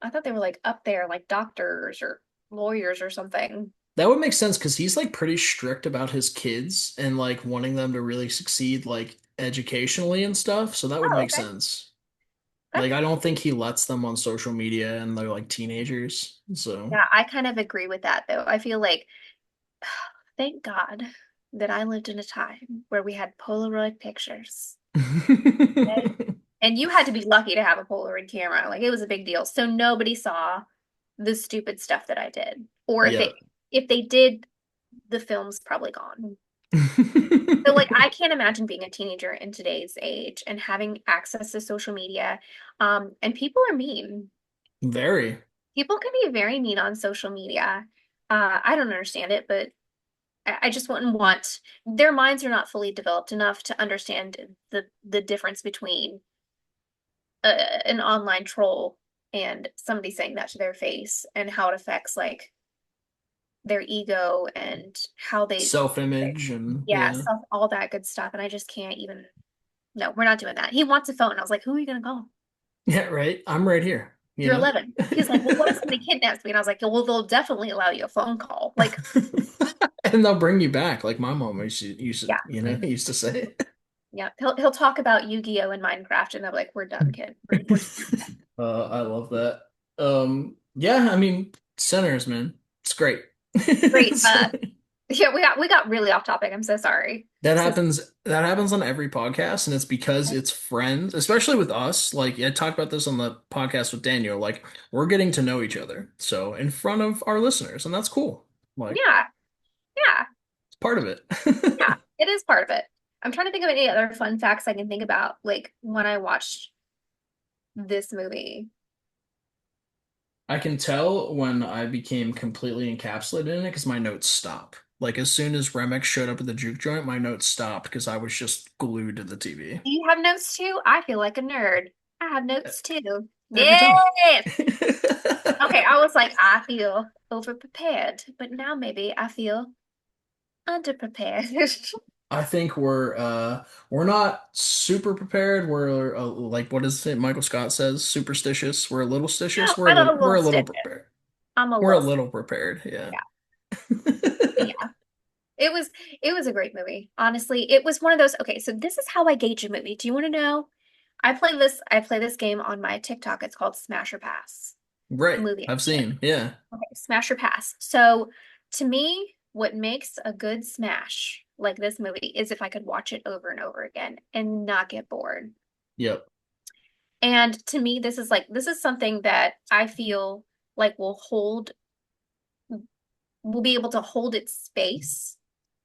I thought they were like up there like doctors or lawyers or something. That would make sense because he's like pretty strict about his kids and like wanting them to really succeed like educationally and stuff. So that would Oh, make okay. sense. Okay. Like I don't think he lets them on social media and they're like teenagers. So Yeah, I kind of agree with that though. I feel like thank God that I lived in a time where we had Polaroid pictures. Okay? And you had to be lucky to have a Polaroid camera. Like it was a big deal. So nobody saw the stupid stuff that I did. Or yeah. if they did, the film's probably gone. So like I can't imagine being a teenager in today's age and having access to social media. And people are mean. Very. People can be very mean on social media. I don't understand it, but I just wouldn't want their minds are not fully developed enough to understand the difference between an online troll and somebody saying that to their face and how it affects like their ego and how they Self-image and yeah, yeah. stuff, all that good stuff. And I just can't even no, we're not doing that. He wants a phone. I was like, who are you gonna call? Yeah, right. I'm right here, you You're know? 11. He's like, well, what if somebody kidnaps me? And I was like, well, they'll definitely allow you a phone call. Like, And they'll bring you back, like my mom yeah, used to say. yeah. He'll talk about Yu-Gi-Oh and Minecraft, and they're like, we're done, kid. We're I love that. Yeah, I mean, Sinners, man, it's great. great. Yeah, we got really off topic. I'm so sorry. That So happens. That happens on every podcast, and it's because it's friends, especially with us. Like I talked about this on the podcast with Daniel. Like we're getting to know each other, so in front of our listeners, and that's cool. Like yeah, yeah, it's part of yeah. it. It is part of it. I'm trying to think of any other fun facts I can think about, like when I watched this movie. I can tell when I became completely encapsulated in it because my notes stop. Like as soon as Remix showed up at the juke joint, my notes stopped because I was just glued to the TV Do you have notes too? I feel like a nerd. I have notes too. every time. Yes. Okay, I was like, I feel overprepared, but now maybe I feel underprepared. I think we're not super prepared. We're like what is it Michael Scott says, superstitious. We're a little stitious. I'm a We're little a little stiff. prepared. I'm a We're a little stiff. little prepared. Yeah. Yeah. But yeah. It was it was a great movie. Honestly, it was one of those, okay, so this is how I gauge a movie. Do you want to know? I play this game on my TikTok. It's called Smash or Pass. Right. Movie I've action. seen. Yeah. Okay, Smash or Pass. So to me, what makes a good smash like this movie is if I could watch it over and over again and not get bored. Yep. And to me, this is something that I feel like will be able to hold its space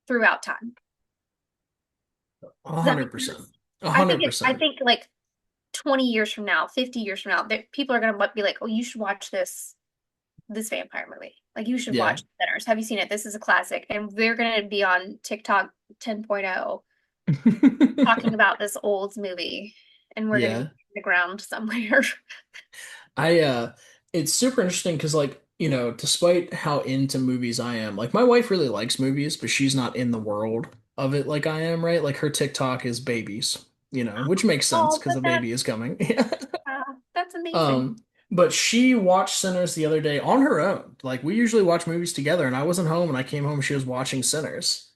throughout time. A Does that hundred make percent. sense? A I think hundred it, I percent. think like 20 years from now, 50 years from now, that people are gonna be like, oh, you should watch this vampire movie. Like you should Yeah. watch Sinners. Have you seen it? This is a classic. And they're gonna be on TikTok 10.0 talking about this old movie. And we're gonna be Yeah. in the ground somewhere. I it's super interesting because like, despite how into movies I am, like my wife really likes movies, but she's not in the world of it like I am, right? Like her TikTok is babies, which makes sense Oh, because but a baby is coming. that's amazing. Um, but she watched Sinners the other day on her own. Like we usually watch movies together, and I wasn't home, and I came home, and she was watching Sinners.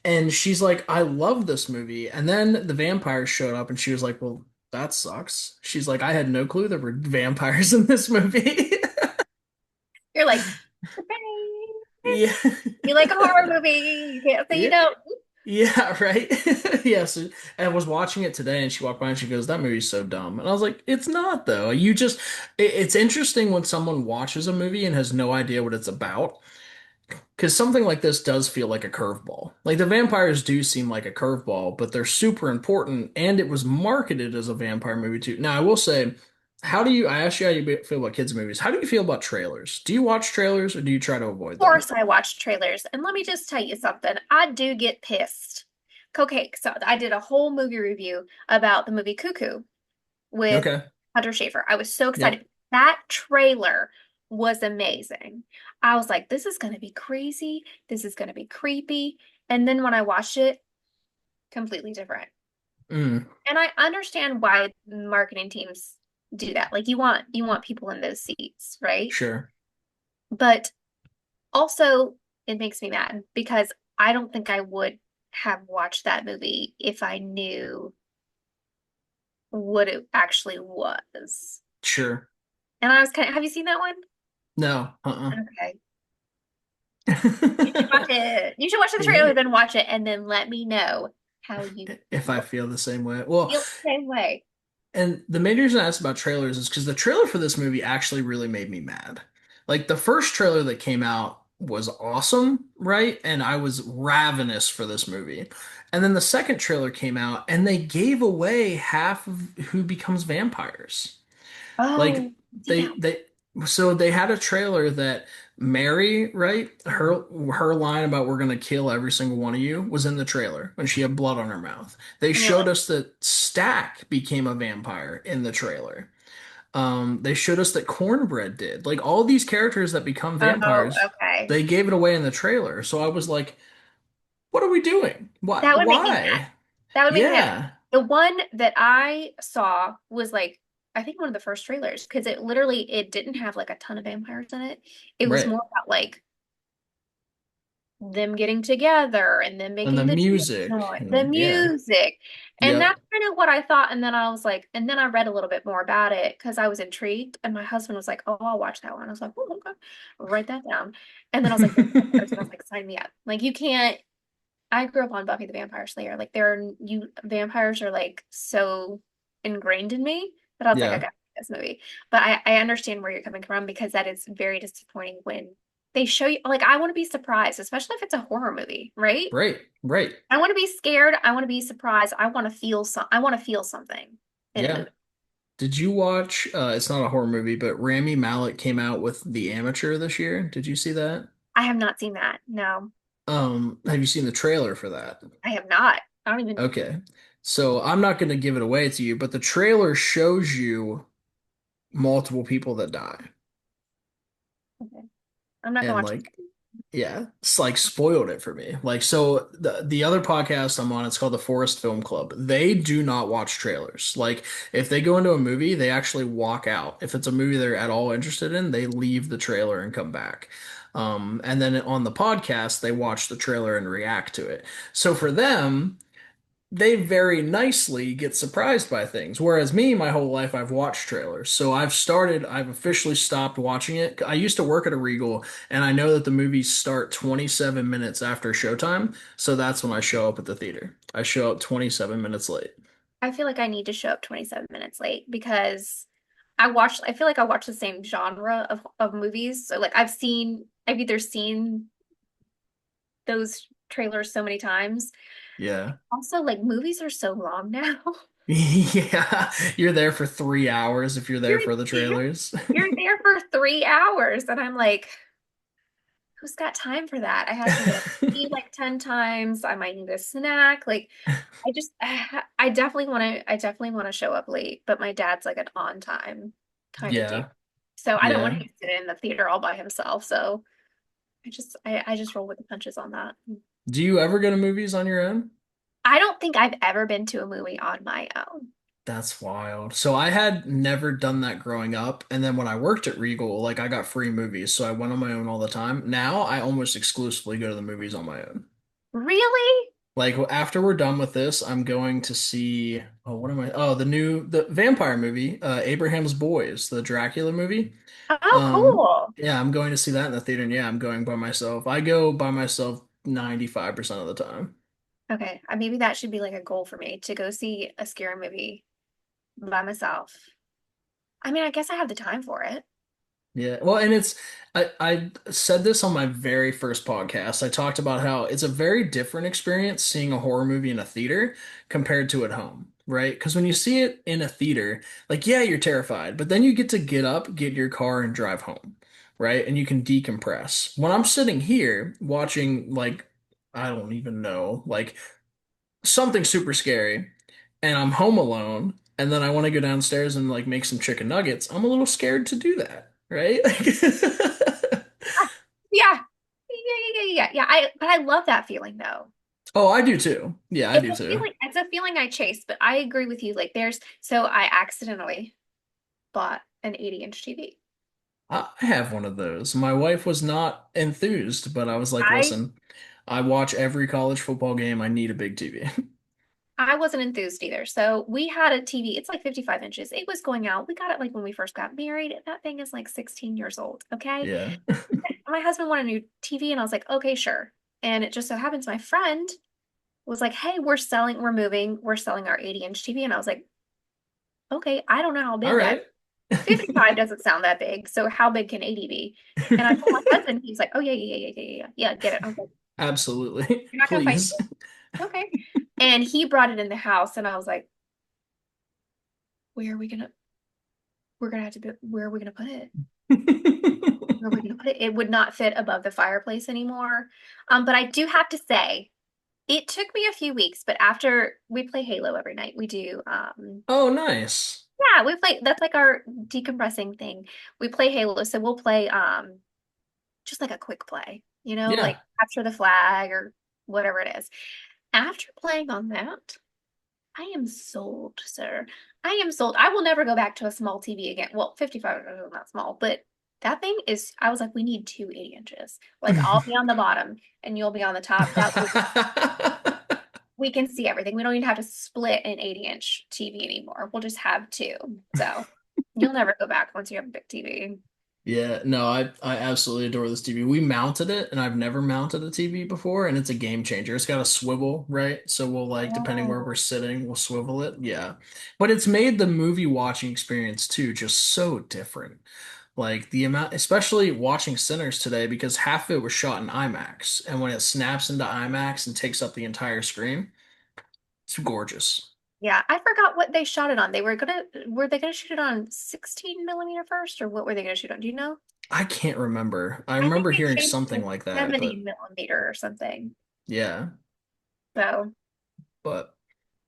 And she's like, "I love this movie." And then the vampires showed up, and she was like, "Well, that sucks." She's like, "I had no clue there were vampires in this movie." You're like, Yeah, you like a horror movie. You can't say you yeah, don't. yeah, right. Yeah, so I was watching it today and she walked by and she goes, "That movie's so dumb." And I was like, "It's not though. It's interesting when someone watches a movie and has no idea what it's about. Because something like this does feel like a curveball. Like the vampires do seem like a curveball, but they're super important and it was marketed as a vampire movie too. Now, I will say, I asked you how you feel about kids' movies. How do you feel about trailers? Do you watch trailers or do you try to avoid them? Course I watch trailers. And let me just tell you something. I do get pissed. Okay, so I did a whole movie review about the movie Cuckoo with Okay. Hunter Schafer. I was so Yep. excited. That trailer was amazing. I was like, this is going to be crazy. This is going to be creepy. And then when I watched it, completely different. Mm, And I understand why marketing teams do that. Like you want people in those seats, right? sure. But also it makes me mad because I don't think I would have watched that movie if I knew what it actually was. Sure. And I was kind of, have you seen that one? No. Uh-uh. Okay. You should watch it. You should watch the Yeah. trailer, then watch it, and then let me know how you If I feel the same way. Well, feel the same way. and the main reason I asked about trailers is because the trailer for this movie actually really made me mad. Like the first trailer that came out was awesome, right? And I was ravenous for this movie. And then the second trailer came out and they gave away half of who becomes vampires. Like Oh, see they that? they so they had a trailer that Mary, right? Her line about we're gonna kill every single one of you was in the trailer when she had blood on her mouth. They And you're showed like, us that Stack became a vampire in the trailer. They showed us that Cornbread did. Like all these characters that become oh, vampires, okay. they gave it away in the trailer. So I was like, what are we doing? Why? That would make me mad. Why? That would make me mad. Yeah, The one that I saw was like, I think one of the first trailers because it didn't have like a ton of vampires in it. It was right. more about like them getting together and then And the making the music, noise, the and yeah, music. And yep, that's kind of what I thought. And then I was like, and then I read a little bit more about it because I was intrigued. And my husband was like, oh, I'll watch that one. I was like, oh, okay, write that down. And then I was like, vampires. And I was like, sign me up. Like, you can't. I grew up on Buffy the Vampire Slayer. Like, vampires are like so ingrained in me that I was like, I yeah, got this movie. But I understand where you're coming from because that is very disappointing when they show you, like, I want to be surprised, especially if it's a horror movie, right? right, right. I want to be scared. I want to be surprised. I want to feel something in a Yeah. movie. Did you watch, it's not a horror movie, but Rami Malek came out with The Amateur this year. Did you see that? I have not seen that. No, Have you seen the trailer for that? I have not. I don't even. Okay. So I'm not going to give it away to you, but the trailer shows you multiple people that die. Okay. I'm not gonna And watch like, yeah, it's like spoiled it for me. Like, so the other podcast I'm on, it's called the Forest Film Club. They do not watch trailers. Like, if they go into a movie, they actually walk out. If it's a movie they're at all interested in, they leave the trailer and come back. And then on the podcast, they watch the trailer and react to it. So for them, they very nicely get surprised by things. Whereas me, my whole life, I've watched trailers. So I've officially stopped watching it. I used to work at a Regal, and I know that the movies start 27 minutes after showtime. So that's when I show up at the theater. I show up 27 minutes late. I feel like I need to show up 27 minutes late because I feel like I watch the same genre of movies. So like I've either seen those trailers so many times. Yeah. Also, like movies are so long now. Yeah. You're there for 3 hours if you're there You're for the there, trailers. you're there for 3 hours, and I'm like, who's got time for that? I have to get up and eat like 10 times. I might need a snack. Like, I definitely want to show up late, but my dad's like an on time kind of dude. Yeah. So I don't want Yeah. him to sit in the theater all by himself. So I just roll with the punches on that. Do you ever go to movies on your own? I don't think I've ever been to a movie on my own. That's wild. So I had never done that growing up, and then when I worked at Regal, like I got free movies, so I went on my own all the time. Now I almost exclusively go to the movies on my own. Really? Like after we're done with this, I'm going to see, oh, what am I? Oh, the vampire movie, Abraham's Boys, the Dracula movie. Oh, cool. Yeah, I'm going to see that in the theater, and yeah, I'm going by myself. I go by myself 95% of the time. Okay, maybe that should be like a goal for me to go see a scary movie by myself. I mean, I guess I have the time for it. Yeah, well, and I said this on my very first podcast. I talked about how it's a very different experience seeing a horror movie in a theater compared to at home, right? Because when you see it in a theater, like, yeah, you're terrified, but then you get to get up, get in your car, and drive home, right? And you can decompress. When I'm sitting here watching, like, I don't even know, like something super scary, and I'm home alone, and then I want to go downstairs and like make some chicken nuggets, I'm a little scared to do that, right? Ah, yeah. Yeah. But I love that feeling though. Oh, I do too. Yeah, I do too. It's a feeling I chase, but I agree with you. Like so I accidentally bought an 80-inch TV. I have one of those. My wife was not enthused, but I was like, I listen, I watch every college football game. I need a big TV. I wasn't enthused either. So we had a TV. It's like 55 inches. It was going out. We got it like when we first got married. That thing is like 16 years old. Okay. Yeah. My husband wanted a new TV, and I was like, okay, sure. And it just so happens my friend was like, hey, we're moving, we're selling our 80-inch TV. And I was like, okay, I don't know how All big that right. 55 doesn't sound that big. So how big can 80 be? And I told my husband, he's like, oh yeah, get it. I was like, Absolutely. you're not gonna fight Please. this. Okay. And he brought it in the house, and I was like, where are we gonna we're gonna have to where are we gonna put it? Where are we gonna put it? It would not fit above the fireplace anymore. But I do have to say, it took me a few weeks, but after we play Halo every night, we do Oh, nice. yeah, we play that's like our decompressing thing. We play Halo, so we'll play just like a quick play, like Yeah. capture the flag or whatever it is. After playing on that, I am sold, sir. I am sold. I will never go back to a small TV again. Well, 55 is not small, but that thing is, I was like, we need two 80 inches. Like I'll be on the bottom and you'll be on the top. That way we can see everything. We don't even have to split an 80-inch TV anymore. We'll just have two. So you'll never go back once you have a big TV. Yeah, no, I absolutely adore this TV. We mounted it, and I've never mounted a TV before, and it's a game changer. It's got a swivel, right? So we'll like, depending where we're Oh, sitting, we'll swivel it. Yeah. But it's made the movie watching experience too just so different. Like the amount, especially watching Sinners today, because half of it was shot in IMAX, and when it snaps into IMAX and takes up the entire screen, it's gorgeous. yeah. I forgot what they shot it on. Were they gonna shoot it on 16 millimeter first, or what were they gonna shoot on? Do you know? I can't remember. I I think remember they hearing changed it something to like that, 70 but millimeter or something. yeah, So but.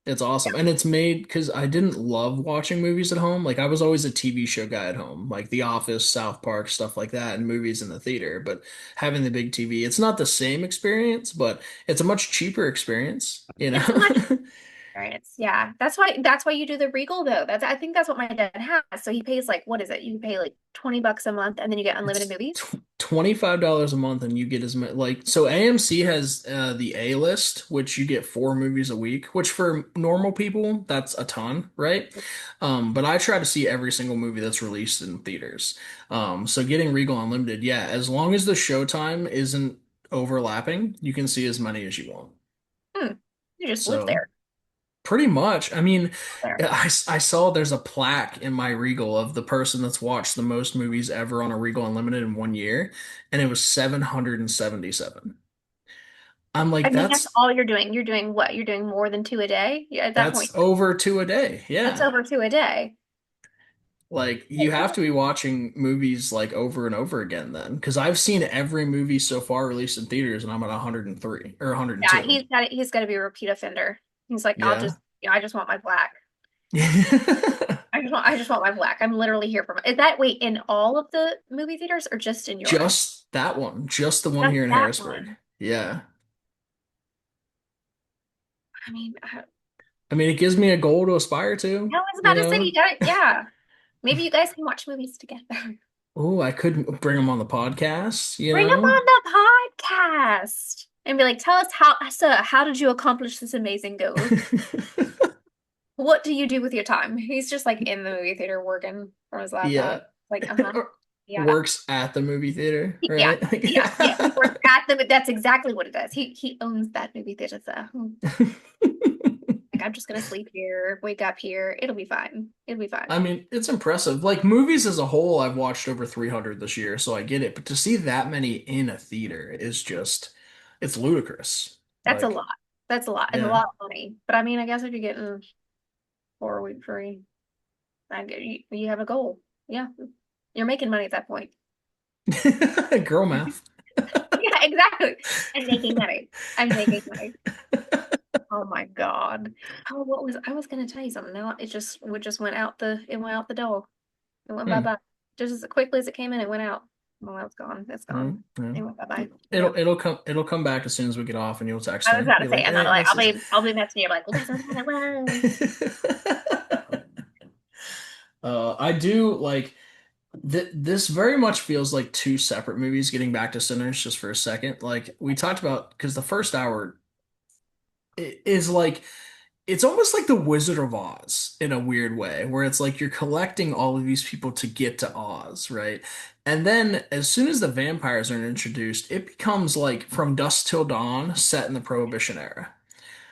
It's awesome. And it's made because I didn't love watching movies at home. Like I was always a TV show guy at home, like The Office, South Park, stuff like that, and movies in the theater. But having the big TV, it's not the same experience, but it's a much cheaper experience, you it's a much know? experience. Yeah. That's why you do the Regal though. I think that's what my dad has. So he pays like what is it? You pay like 20 bucks a month and then you get unlimited It's movies. $25 a month and you get as much like so AMC has the A list, which you get 4 movies a week, which for normal people that's a ton, right? But I try to see every single movie that's released in theaters. So getting Regal Unlimited, yeah, as long as the showtime isn't overlapping, you can see as many as you want. Hmm. You just live So there. pretty much. I mean, There. I saw there's a plaque in my Regal of the person that's watched the most movies ever on a Regal Unlimited in one year, and it was 777. I'm I like, mean, that's all you're doing. You're doing what? You're doing more than two a day? Yeah, at that point, that's over 2 a day. that's Yeah. over two a day. Like you have to be watching movies like over and over again then, because I've seen every movie so far released in theaters, and I'm at 103 or Yeah, 102. he's got to be a repeat offender. He's like, Yeah. I just want my black. I just want my black. I'm literally here for my, is that, wait, in all of the movie theaters or just in yours? Just that one, just the one Just here in that Harrisburg. one. Yeah. I mean, I mean, it gives me a goal to aspire I to, was you about to say, know? yeah. Maybe you guys can watch movies together. Oh, I could bring them on the podcast, you Bring them know? on the podcast and be like, tell us how did you accomplish this amazing goal? What do you do with your time? He's just like in the movie theater working from his Yeah. laptop. Like, uh-huh. Or Yeah. works at the movie theater, Yeah. right? Yeah. He works at that's exactly what it does. He owns that movie theater. So like I'm just gonna sleep here, wake up here. It'll be fine. It'll be I fine. mean, it's impressive. Like movies as a whole, I've watched over 300 this year, so I get it. But to see that many in a theater is just, it's ludicrous. That's a Like, lot. That's a lot. It's a yeah. lot of money. But I mean, I guess if you're getting 4 week free, you have a goal. Yeah. You're making money at that point. Girl math. Yeah, exactly. I'm making money. I'm making money. Oh my God. Oh, I was gonna tell you something. Now it just went out the door. It went bye Hmm. bye. Just as quickly as it came in, it went out. Well, that's gone. It's gone. Mm, yeah. It went bye-bye. Yeah. It'll come back as soon as we get off, and you'll text I was me. about to Be say, like, and then hey, like this is. I'll be messaging you like, listen to it was. I do like this very much feels like two separate movies. Getting back to Sinners just for a second, like we talked about, because the first hour is like it's almost like the Wizard of Oz in a weird way, where it's like you're collecting all of these people to get to Oz, right? And then as soon as the vampires are introduced, it becomes like From Dusk Till Dawn set in the Prohibition era.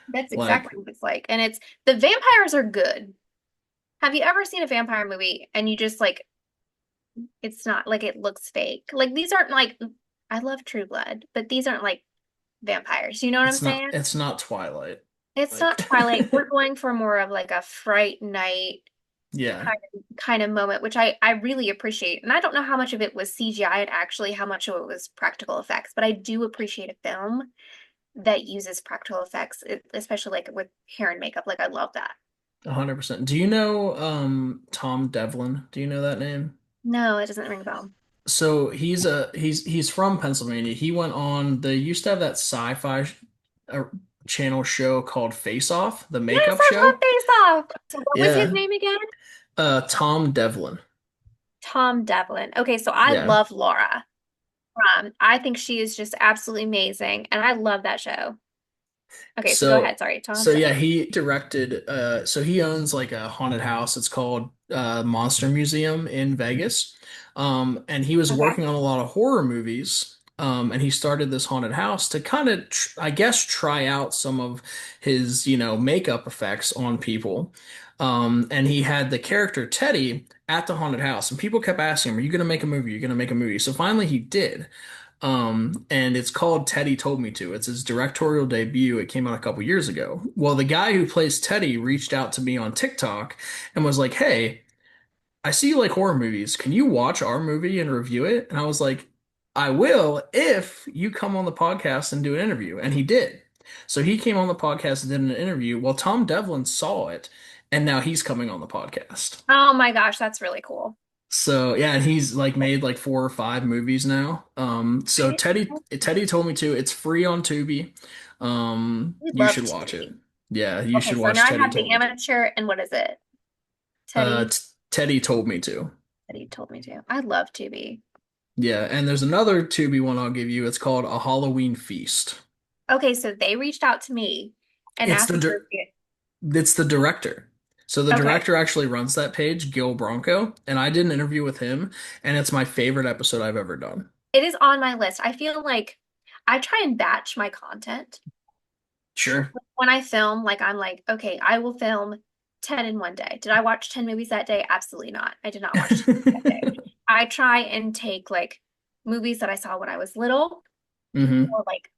That's Like exactly what it's like. And it's the vampires are good. Have you ever seen a vampire movie and you just like it's not like it looks fake? Like these aren't like I love True Blood, but these aren't like vampires. You know what I'm saying? it's not Twilight. It's Like not Twilight. We're going for more of like a Fright Night yeah, kind of moment, which I really appreciate. And I don't know how much of it was CGI and actually how much of it was practical effects, but I do appreciate a film that uses practical effects, especially like with hair and makeup. Like I love that. 100%. Do you know Tom Devlin? Do you know that name? No, it doesn't ring a bell. So he's from Pennsylvania. He went on, they used to have that sci-fi uh, channel show called Face Off, the Yes, makeup I love show. Face Off. So what was his Yeah. name again? Tom Devlin. Tom Devlin. Okay, so I Yeah. love Laura. I think she is just absolutely amazing, and I love that show. Okay, so go So ahead. Sorry, Tom so yeah, Devlin. he directed so he owns like a haunted house. It's called Monster Museum in Vegas. And he was Okay. working on a lot of horror movies. And he started this haunted house to kind of I guess try out some of his, makeup effects on people. And he had the character Teddy at the haunted house, and people kept asking him, "Are you going to make a movie? Are you going to make a movie?" So finally he did. And it's called Teddy Told Me To. It's his directorial debut. It came out a couple years ago. Well, the guy who plays Teddy reached out to me on TikTok and was like, "Hey, I see you like horror movies. Can you watch our movie and review it?" And I was like, "I will if you come on the podcast and do an interview." And he did. So he came on the podcast and did an interview. Well, Tom Devlin saw it, and now he's coming on the podcast. Oh my gosh, that's really cool. So yeah, and he's like made like 4 or 5 movies now. So I, Teddy told me to. It's free on Tubi. we You love should watch it. Tubi. Yeah, you Okay, should so watch now I Teddy have the told me to. amateur, and what is it? Teddy Teddy told me to. Teddy told me to. I love Tubi. Yeah, and there's another Tubi one I'll give you. It's called A Halloween Feast. Okay, so they reached out to me and It's asked the me to dir review it. it's the director. So the Okay. director actually runs that page, Gil Bronco, and I did an interview with him, and it's my favorite episode I've ever done. It is on my list. I feel like I try and batch my content. Sure. When I film, like I'm like, okay, I will film 10 in one day. Did I watch 10 movies that day? Absolutely not. I did not watch 10 movies that day. I try and take like movies that I saw when I was little hmm or like,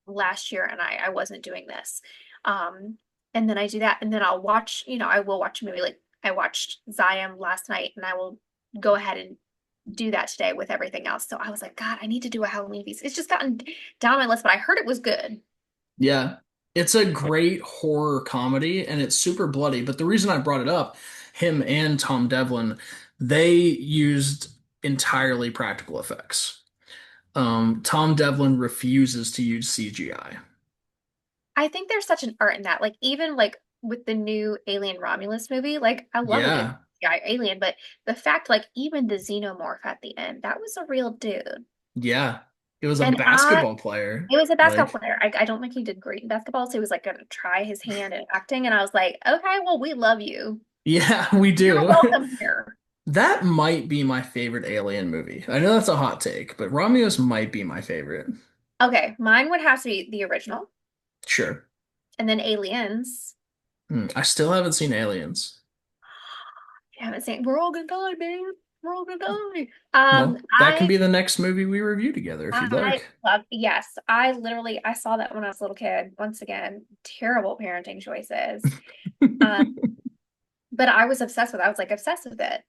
last year and I wasn't doing this. Um, and then I do that and then I'll watch, I will watch a movie like I watched Zion last night and I will go ahead and do that today with everything else. So I was like, God, I need to do a Halloween feast. It's just gotten down my list, but I heard it was good. Yeah. It's a great horror comedy and it's super bloody. But the reason I brought it up, him and Tom Devlin, they used entirely practical effects. Tom Devlin refuses to use CGI. I think there's such an art in that. Like even like with the new Alien Romulus movie, like I love a good Yeah. guy alien, but the fact like even the xenomorph at the end, that was a real dude. Yeah. It was a And I basketball player. it was a basketball Like, player. I don't think he did great in basketball, so he was like gonna try his hand at acting, and I was like, okay, well, we love you. yeah, we You're do. welcome here. That might be my favorite Alien movie. I know that's a hot take, but Romulus might be my favorite. Okay, mine would have to be the original, Sure. and then Aliens. I still haven't seen Aliens. You haven't seen We're all gonna die, man. We're all gonna die. Well, that can be the next movie we review together if you'd I like. love, yes, I literally I saw that when I was a little kid. Once again, terrible parenting choices. Um, but I was obsessed with it. I was like obsessed with it.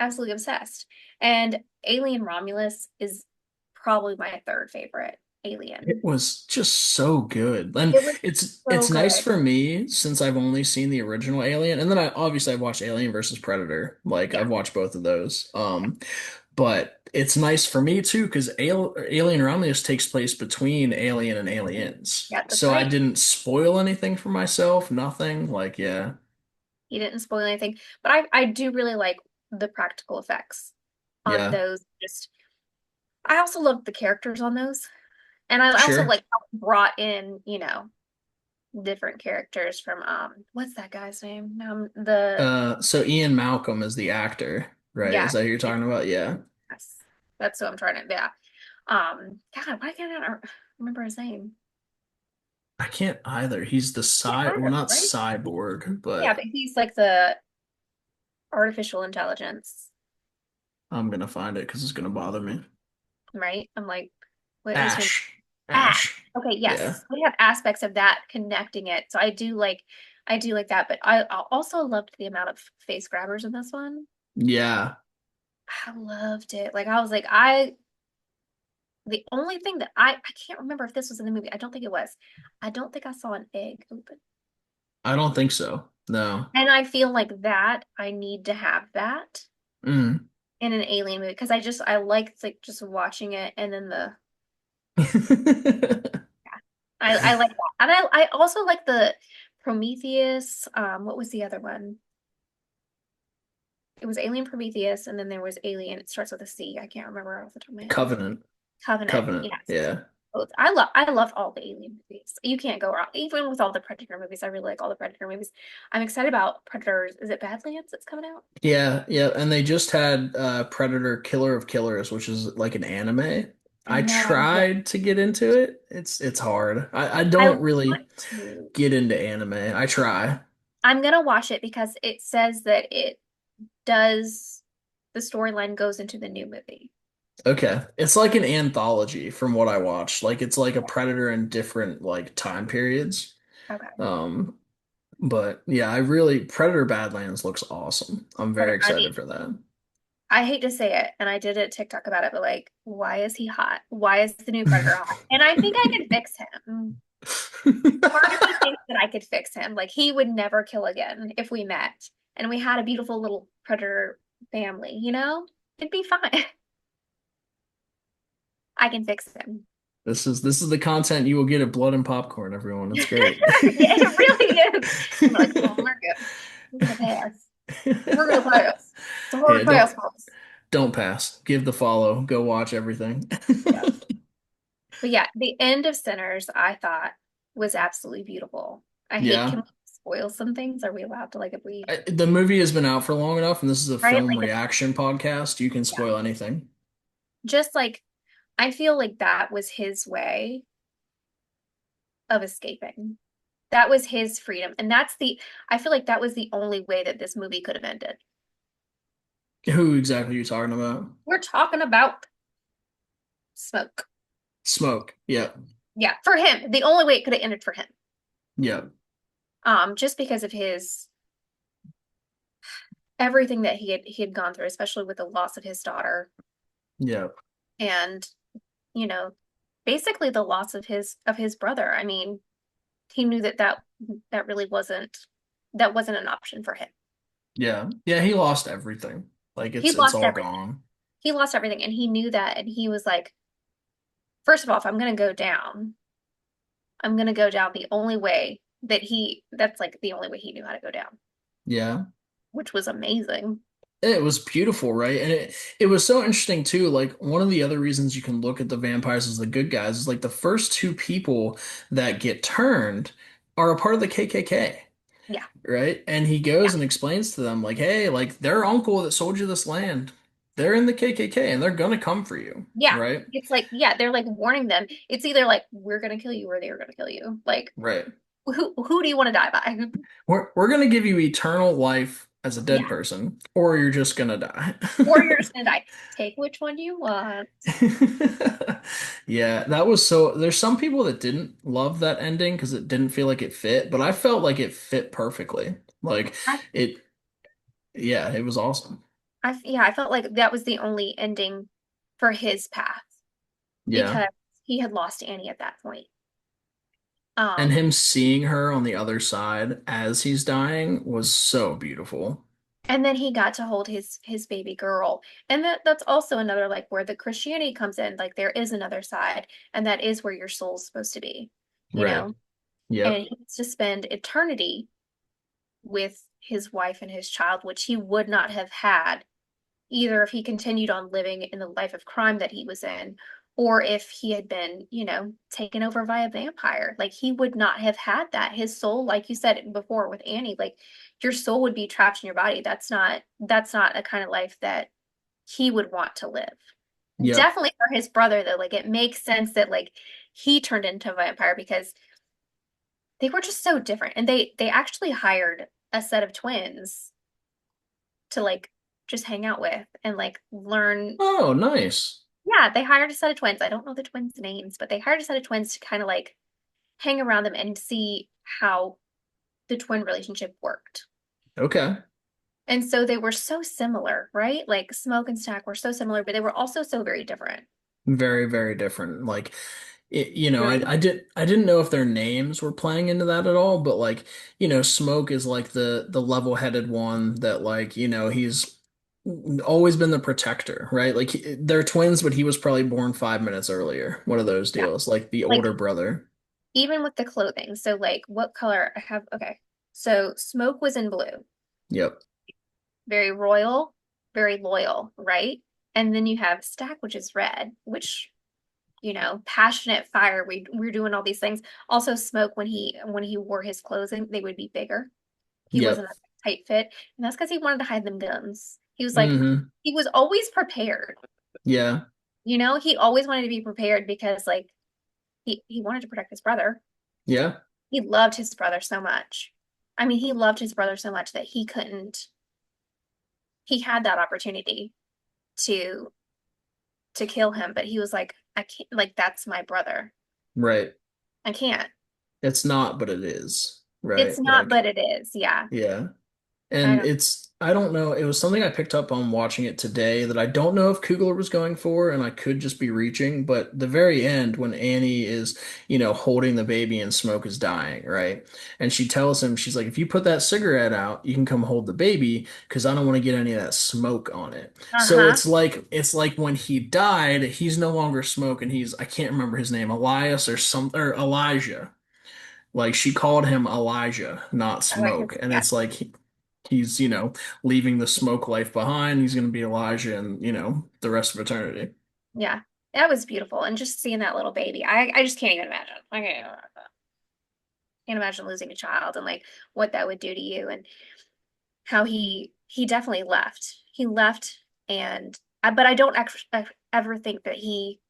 Absolutely obsessed. And Alien Romulus is probably my third favorite It Alien. was just so good. And It was so it's nice good. for me since I've only seen the original Alien, and then I obviously I've watched Alien versus Predator. Like Yeah. I've watched both of those. But it's nice for me too because Alien Romulus takes place between Alien and Aliens. Yeah, that's So I right. didn't spoil anything for myself, nothing. Like, yeah. He didn't spoil anything, but I do really like the practical effects on Yeah. those. Just I also love the characters on those, and I also Sure. like how it brought in, different characters from what's that guy's name? The So Ian Malcolm is the actor, right? yeah, Is that who you're talking about? Yeah. yes, that's what I'm trying to. Yeah, God, why can't I remember his name? I can't either. He's the Yeah, well, either, not right? cyborg, Yeah, but but he's like the artificial intelligence, I'm gonna find it because it's gonna bother me. right? I'm like, what is your Ash. Ash? Ash. Okay, Yeah. yes, we have aspects of that connecting it. So I do like that. But I also loved the amount of face grabbers in this one. Yeah. I loved it. Like I was like, the only thing that I can't remember if this was in the movie. I don't think it was. I don't think I saw an egg open. I don't think so. No. And I feel like that I need to have that Mm. in an alien movie because I liked like just watching it and then the I like that. And I also like the Prometheus. What was the other one? It was Alien Prometheus, and then there was Alien. It starts with a C. I can't remember off the top of my head. Covenant. Covenant. Covenant. Yes. Yeah. Both. I love all the Alien movies. You can't go wrong. Even with all the Predator movies, I really like all the Predator movies. I'm excited about Predators. Is it Badlands that's coming out? Yeah, yeah, and they just had Predator Killer of Killers, which is like an anime. I I know. Yeah. tried to get into it. It's hard. I I don't want really to. get into anime. I try. I'm gonna watch it because it says that it does the storyline goes into the new movie. Okay. It's like an anthology from what I watched. Like it's like a Predator in different like time periods. Okay. Um, but yeah, I really Predator Badlands looks awesome. I'm very Okay. excited for that. I hate to say it, and I did a TikTok about it, but like, why is he hot? Why is the new Predator hot? And I think I could fix him. Part of me thinks that I could fix him. Like, he would never kill again if we met and we had a beautiful little Predator family, you know? It'd be fine. I can fix him. This is the content you will get at Blood and Popcorn, everyone. It's great. Yeah, it really is. I'm like, oh, we're gonna pass. We're gonna pass. It's a Yeah, hard pass, folks. don't pass. Give the follow. Go watch everything. Yeah. But yeah, the end of Sinners, I thought was absolutely beautiful. I hate, can Yeah. we spoil some things? Are we allowed to, like, if we, The movie has been out for long enough, and this is a right? film Like, reaction podcast. You can yeah, spoil anything. just like, I feel like that was his way of escaping. That was his freedom. And I feel like that was the only way that this movie could have ended. Who exactly are you talking about? We're talking about Smoke. Smoke. Yep. Yeah, for him, the only way it could have ended for him. Yep. Just because of his everything that he had gone through, especially with the loss of his daughter Yep. and you know, basically the loss of his brother. I mean, he knew that really wasn't an option for him. Yeah. Yeah. He lost everything. Like He it's lost all everything. gone. He lost everything, and he knew that, and he was like, first of all, if I'm gonna go down, I'm gonna go down the only way that's like the only way he knew how to go down, Yeah. which was amazing. It was beautiful, right? And it was so interesting too. Like one of the other reasons you can look at the vampires as the good guys is like the first two people that get turned are a part of the KKK, Yeah. right? And he Yeah. goes and explains to them like, "Hey, like their uncle that sold you this land, they're in the KKK and they're gonna come for you, Yeah. right?" It's like, yeah, they're like warning them. It's either like we're gonna kill you or they're gonna kill you. Like Right. who do you want to die by? We're gonna give you eternal life as a dead Yeah. person, or you're just gonna die. Or you're just gonna die. Take which one you want. Yeah, that was so. There's some people that didn't love that ending because it didn't feel like it fit, but I felt like it fit perfectly. Like I, it, yeah, it was awesome. yeah, I felt like that was the only ending for his path Yeah. because he had lost Annie at that point. And Um, him seeing her on the other side as he's dying was so beautiful. And then he got to hold his baby girl. And that's also another like where the Christianity comes in. Like there is another side, and that is where your soul's supposed to be, you Right. know? And Yep. he gets to spend eternity with his wife and his child, which he would not have had either if he continued on living in the life of crime that he was in, or if he had been, taken over by a vampire. Like he would not have had that. His soul, like you said before with Annie, like your soul would be trapped in your body. That's not a kind of life that he would want to live. Yep. Definitely for his brother though, like it makes sense that like he turned into a vampire because they were just so different. And they actually hired a set of twins to like just hang out with and like learn. Oh, nice. Yeah, they hired a set of twins. I don't know the twins' names, but they hired a set of twins to kind of like hang around them and see how the twin relationship worked. Okay. And so they were so similar, right? Like Smoke and Stack were so similar, but they were also so very different. Very, very different. Like Really? I didn't know if their names were playing into that at all, but like, Smoke is like the level-headed one that like, he's always been the protector, right? Like they're twins, but he was probably born 5 minutes earlier. One of those Yeah. deals, like the Like older brother. even with the clothing. So like what color I have, okay. So Smoke was in blue, Yep. very royal, very loyal, right? And then you have Stack, which is red, which passionate fire. We're doing all these things. Also, Smoke when he wore his clothing, they would be bigger. He Yep. wasn't a tight fit, and that's because he wanted to hide them guns. He was like, Mm-hmm. he was always prepared. Yeah. He always wanted to be prepared because like he wanted to protect his brother. Yeah. He loved his brother so much. I mean, he loved his brother so much that he couldn't. He had that opportunity to to kill him, but he was like, I can't. Like that's my brother. Right. I can't. It's not, but it is. It's Right. not, Like, but it is. Yeah. yeah. I And don't. I don't know, it was something I picked up on watching it today that I don't know if Coogler was going for, and I could just be reaching, but the very end when Annie is, holding the baby and Smoke is dying, right? And she tells him, she's like, if you put that cigarette out, you can come hold the baby because I don't want to get any of that smoke on it. So Uh-huh. it's like when he died, he's no longer Smoke and I can't remember his name, Elias or Elijah. Like she called him Elijah, not Oh, I can Smoke. see And that. it's like he's, leaving the smoke life behind. He's going to be Elijah and, the rest of eternity. Yeah. That was beautiful. And just seeing that little baby, I just can't even imagine. Can't imagine losing a child and like what that would do to you and how he definitely left. He left and but I don't ever think that he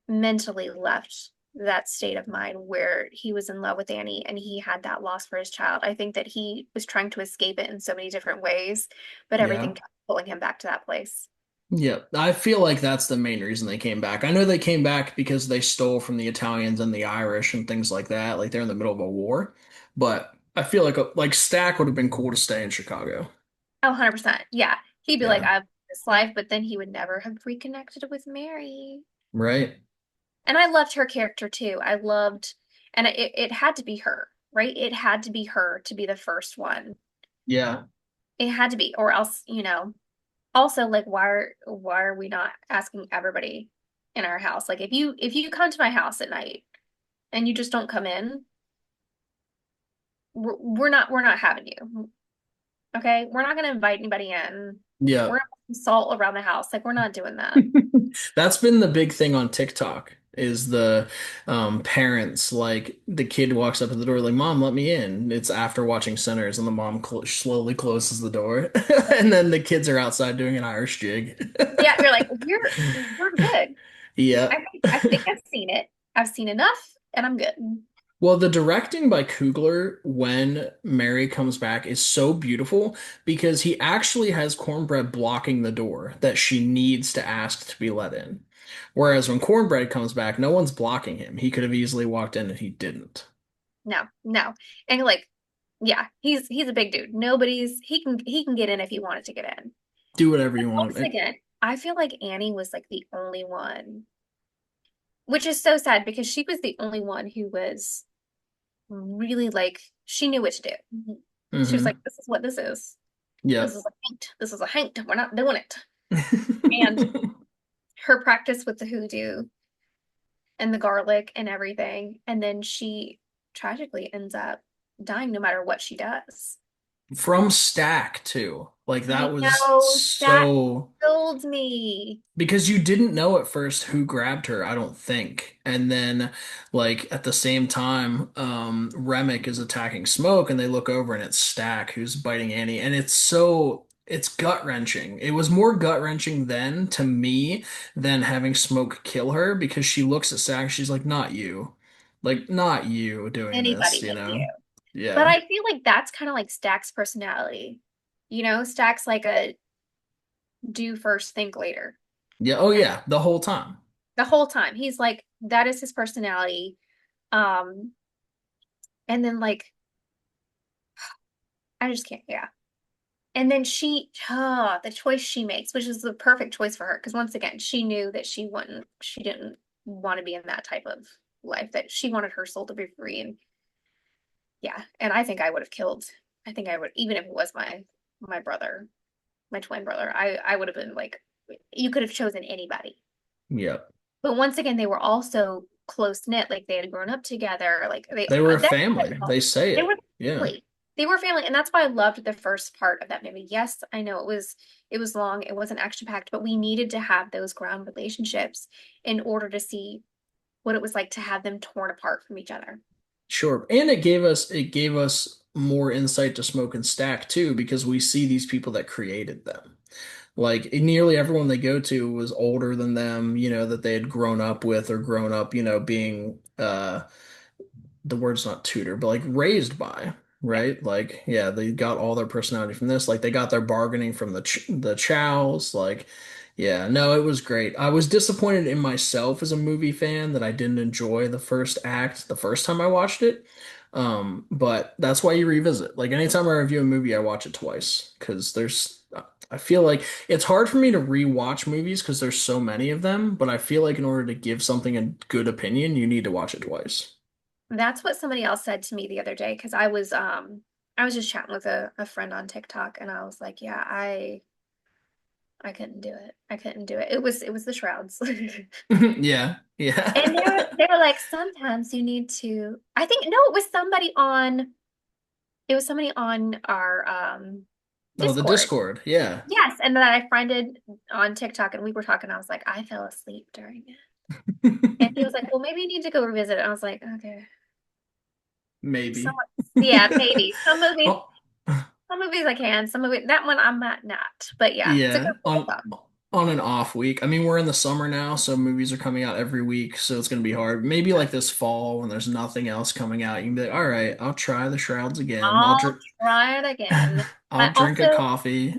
mentally left that state of mind where he was in love with Annie and he had that loss for his child. I think that he was trying to escape it in so many different ways, but everything Yeah. kept pulling him back to that place. Yeah. I feel like that's the main reason they came back. I know they came back because they stole from the Italians and the Irish and things like that. Like they're in the middle of a war. But I feel like Stack would have been cool to stay in Chicago. Oh, 100%. Yeah. He'd be like, Yeah. I've this life, but then he would never have reconnected with Mary. Right? And I loved her character too. And it had to be her, right? It had to be her to be the first one. Yeah. It had to be, or else, also like why are we not asking everybody in our house? Like if you come to my house at night and you just don't come in, we're not having you. Okay? We're not gonna invite anybody in. Yeah. We're not putting salt around the house. Like we're not doing that. That's been the big thing on TikTok is the parents like the kid walks up to the door like mom let me in. It's after watching Sinners and the mom slowly closes the door and then the kids are outside doing an Irish jig. Yeah, you're like, we're good. Yeah. I think I've seen it. I've seen enough and I'm good. Well, the directing by Coogler when Mary comes back is so beautiful because he actually has Cornbread blocking the door that she needs to ask to be let in. Whereas when Cornbread comes back, no one's blocking him. He could have easily walked in and he didn't. No, no. And like, yeah, he's a big dude. He can get in if he wanted to get in. Do whatever you want. Once again, I feel like Annie was like the only one, which is so sad because she was the only one who was really like she knew what to do. She was like, Hmm. this is what this is. Yep. This is a hint. This is a hint. We're not doing it. And her practice with the hoodoo and the garlic and everything. And then she tragically ends up dying no matter what she does. From Stack too. Like I that was know that so killed me. because you didn't know at first who grabbed her, I don't think. And then like at the same time, Remick is attacking Smoke and they look over and it's Stack who's biting Annie. And it's gut-wrenching. It was more gut-wrenching then to me than having Smoke kill her because she looks at Stack, she's like, not you. Like, not you doing this, Anybody you but you. know? But Yeah. I feel like that's kind of like Stack's personality. You know, Stack's like a do first, think later. Yeah. Oh And yeah, the whole time. the whole time he's like, that is his personality. Um, and then like I just can't, yeah. And then the choice she makes, which is the perfect choice for her, because once again, she knew that she didn't want to be in that type of life, that she wanted her soul to be free. And yeah, and I think I would have killed, I think I would, even if it was my brother, my twin brother, I would have been like, you could have chosen anybody. Yeah. But once again, they were also close knit, like they had grown up together, like They were a that's family. They say they were it. Yeah. family. They were family, and that's why I loved the first part of that movie. Yes, I know it was long, it wasn't action packed, but we needed to have those ground relationships in order to see what it was like to have them torn apart from each other. Sure. And it gave us more insight to Smoke and Stack too, because we see these people that created them. Like nearly everyone they go to was older than them, that they had grown up with or grown up, being the word's not tutor, but like raised by, Yeah. right? Like, yeah, they got all their personality from this. Like, they got their bargaining from the chows. Like, yeah, no, it was great. I was disappointed in myself as a movie fan that I didn't enjoy the first act the first time I watched it. But that's why you revisit. Like, anytime I review a movie, I watch it twice because I feel like it's hard for me to rewatch movies because there's so many of them, but I feel like in order to give something a good opinion, you need to watch it twice. That's what somebody else said to me the other day because I was just chatting with a friend on TikTok and I was like, yeah, I couldn't do it. I couldn't do it. It was the shrouds. Yeah, And yeah. they were like, sometimes you need to, I think, no, it was somebody on our Oh, the Discord. Discord. Yeah. Yes. And then I friended on TikTok and we were talking. I was like, I fell asleep during it. And he was like, well, maybe you need to go revisit it. I was like, okay. Some, Maybe. yeah, maybe. Oh, Some movies I can, some movies, that one I might not. But yeah, it's a good yeah. rule of On thumb. on an off week. I mean, we're in the summer now, so movies are coming out every week, so it's gonna be hard. Maybe like this fall when there's nothing else coming out, you can be like, all right, I'll try The Shrouds again. I'll I'll drink try it again. I I'll drink a also, coffee.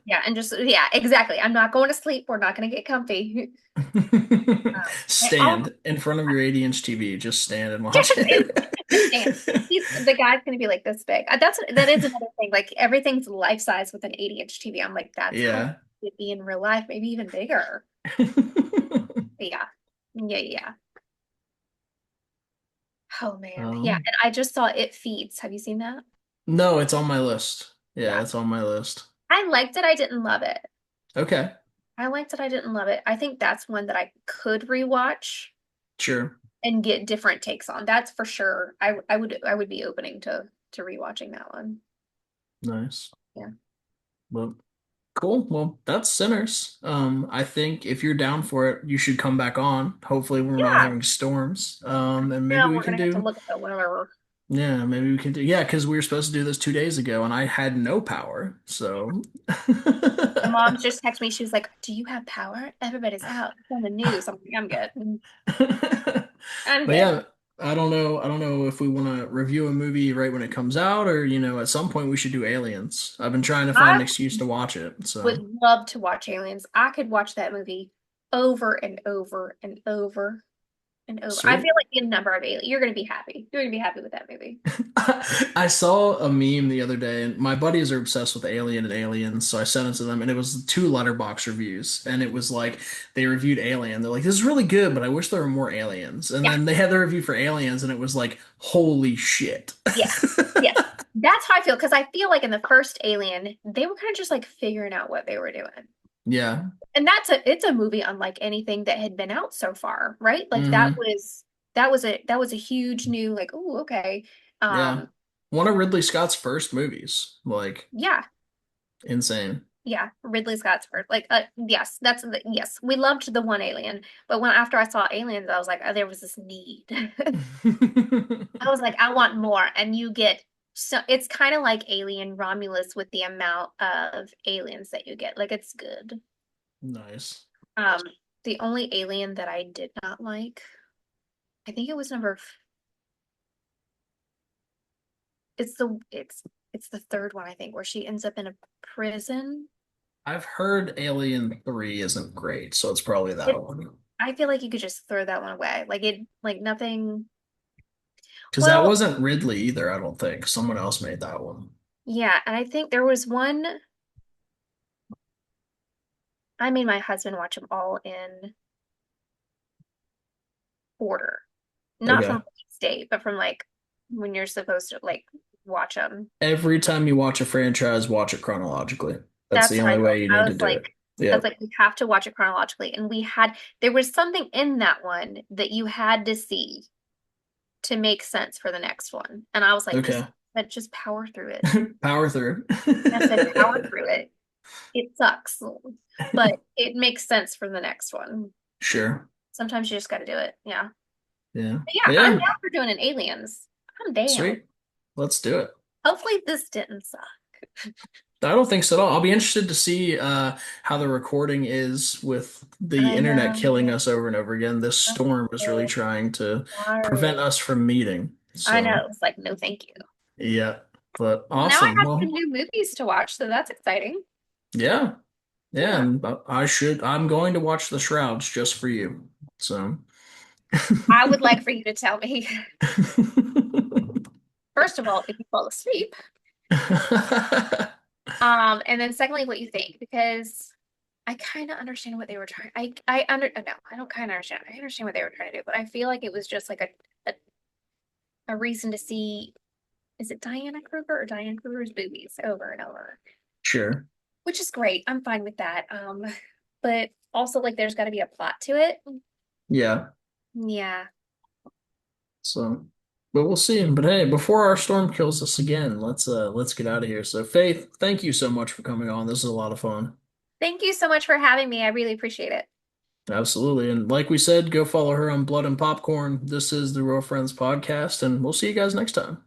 yeah, and just, yeah, exactly. I'm not going to sleep. We're not going to get comfy. I also, Stand in front of your 80-inch TV. Just stand and yes, watch just stand. it. The guy's going to be like this big. That is another thing. Like everything's life size with an 80-inch TV. I'm like, that's how it Yeah. would be in real life, maybe even bigger. But yeah. Yeah, yeah. Oh man. Yeah. Um, And I just saw It Feeds. Have you seen that? no, it's on my list. Yeah, Yeah. it's on my list. I liked it. I didn't love it. Okay, I liked it. I didn't love it. I think that's one that I could rewatch sure. and get different takes on. That's for sure. I would be opening to rewatching that one. Nice. Yeah. Well, cool. Well, that's Sinners. I think if you're down for it, you should come back on. Hopefully, we're not Yeah. having storms. And maybe Now we we're can gonna have to do, look at the weather. yeah, maybe we can do, yeah, because we were supposed to do this 2 days ago and I had no power. So, My mom just texted me. She was like, "Do you have power? Everybody's out. It's on the news." I'm like, "I'm good. I'm but good." yeah, I don't know. I don't know if we want to review a movie right when it comes out, or at some point we should do Aliens. I've been trying to find an I excuse to watch it. would So love to watch Aliens. I could watch that movie over and over and over and over. I feel sweet. like the number of aliens. You're gonna be happy. You're gonna be happy with that movie. I saw a meme the other day, and my buddies are obsessed with Alien and Aliens, so I sent it to them, and it was two letterbox reviews, and it was like they reviewed Alien. They're like, "This is really good, but I wish there were more aliens." And Yeah. then they had the review for Aliens, and it was like, "Holy shit!" Yes. Yes. That's how I feel because I feel like in the first Alien, they were kind of just like figuring out what they were doing. Yeah. And it's a movie unlike anything that had been out so far, right? Like Hmm. that was a huge new like, oh, okay. Yeah. Um, One of Ridley Scott's first movies. Like, yeah, insane. yeah, Ridley Scott's first. Like, yes, yes. We loved the one Alien, but when after I saw Aliens, I was like, oh, there was this need. I was like, I want more, and you get so it's kind of like Alien Romulus with the amount of aliens that you get. Like, it's good. Nice. Um, the only alien that I did not like, I think it was it's the it's the third one, I think, where she ends up in a prison. I've heard Alien 3 isn't great, so it's probably that It one. I feel like you could just throw that one away. Like nothing. Because that Well, wasn't Ridley either, I don't think. Someone else made that one. yeah, and I think there was one. I made my husband watch them all in order, not from Okay. release date, but from like when you're supposed to like watch them. Every time you watch a franchise, watch it chronologically. That's That's the how I only felt. way you need to do it. I was Yep. like, we have to watch it chronologically, and there was something in that one that you had to see to make sense for the next one, and I was like, Okay. just power through it. Power through. I said, power through it. It sucks, but it makes sense for the next one. Sure. Sometimes you just got to do it. Yeah. Yeah. But yeah, But I'm yeah, down for doing an aliens. I'm down. sweet. Let's do it. Hopefully this didn't suck. I don't think so at all. I'll be interested to see how the recording is with the I internet killing know. us over and over again. This I'm storm is really so trying to prevent sorry. us from meeting. I know. So, It was like, no, thank you. yeah. But Well, now I awesome. have some Well, new movies to watch, so that's exciting. yeah. Yeah, Yeah. and I'm going to watch The Shrouds just for you. So, I would like for you to tell me, first of all, if you fall asleep, and then secondly, what you think, because I kind of understand what they were trying. No, I don't kind of understand. I understand what they were trying to do, but I feel like it was just like a reason to see, is it Diana Kruger or Diane Kruger's boobies over and over, Sure. which is great. I'm fine with that. But also like there's got to be a plot to it. Yeah. Yeah. So, but we'll see. But hey, before our storm kills us again, let's get out of here. So, Faith, thank you so much for coming on. This is a lot of fun. Thank you so much for having me. I really appreciate it. Absolutely. And like we said, go follow her on Blood and Popcorn. This is the Real Friends podcast, and we'll see you guys next time.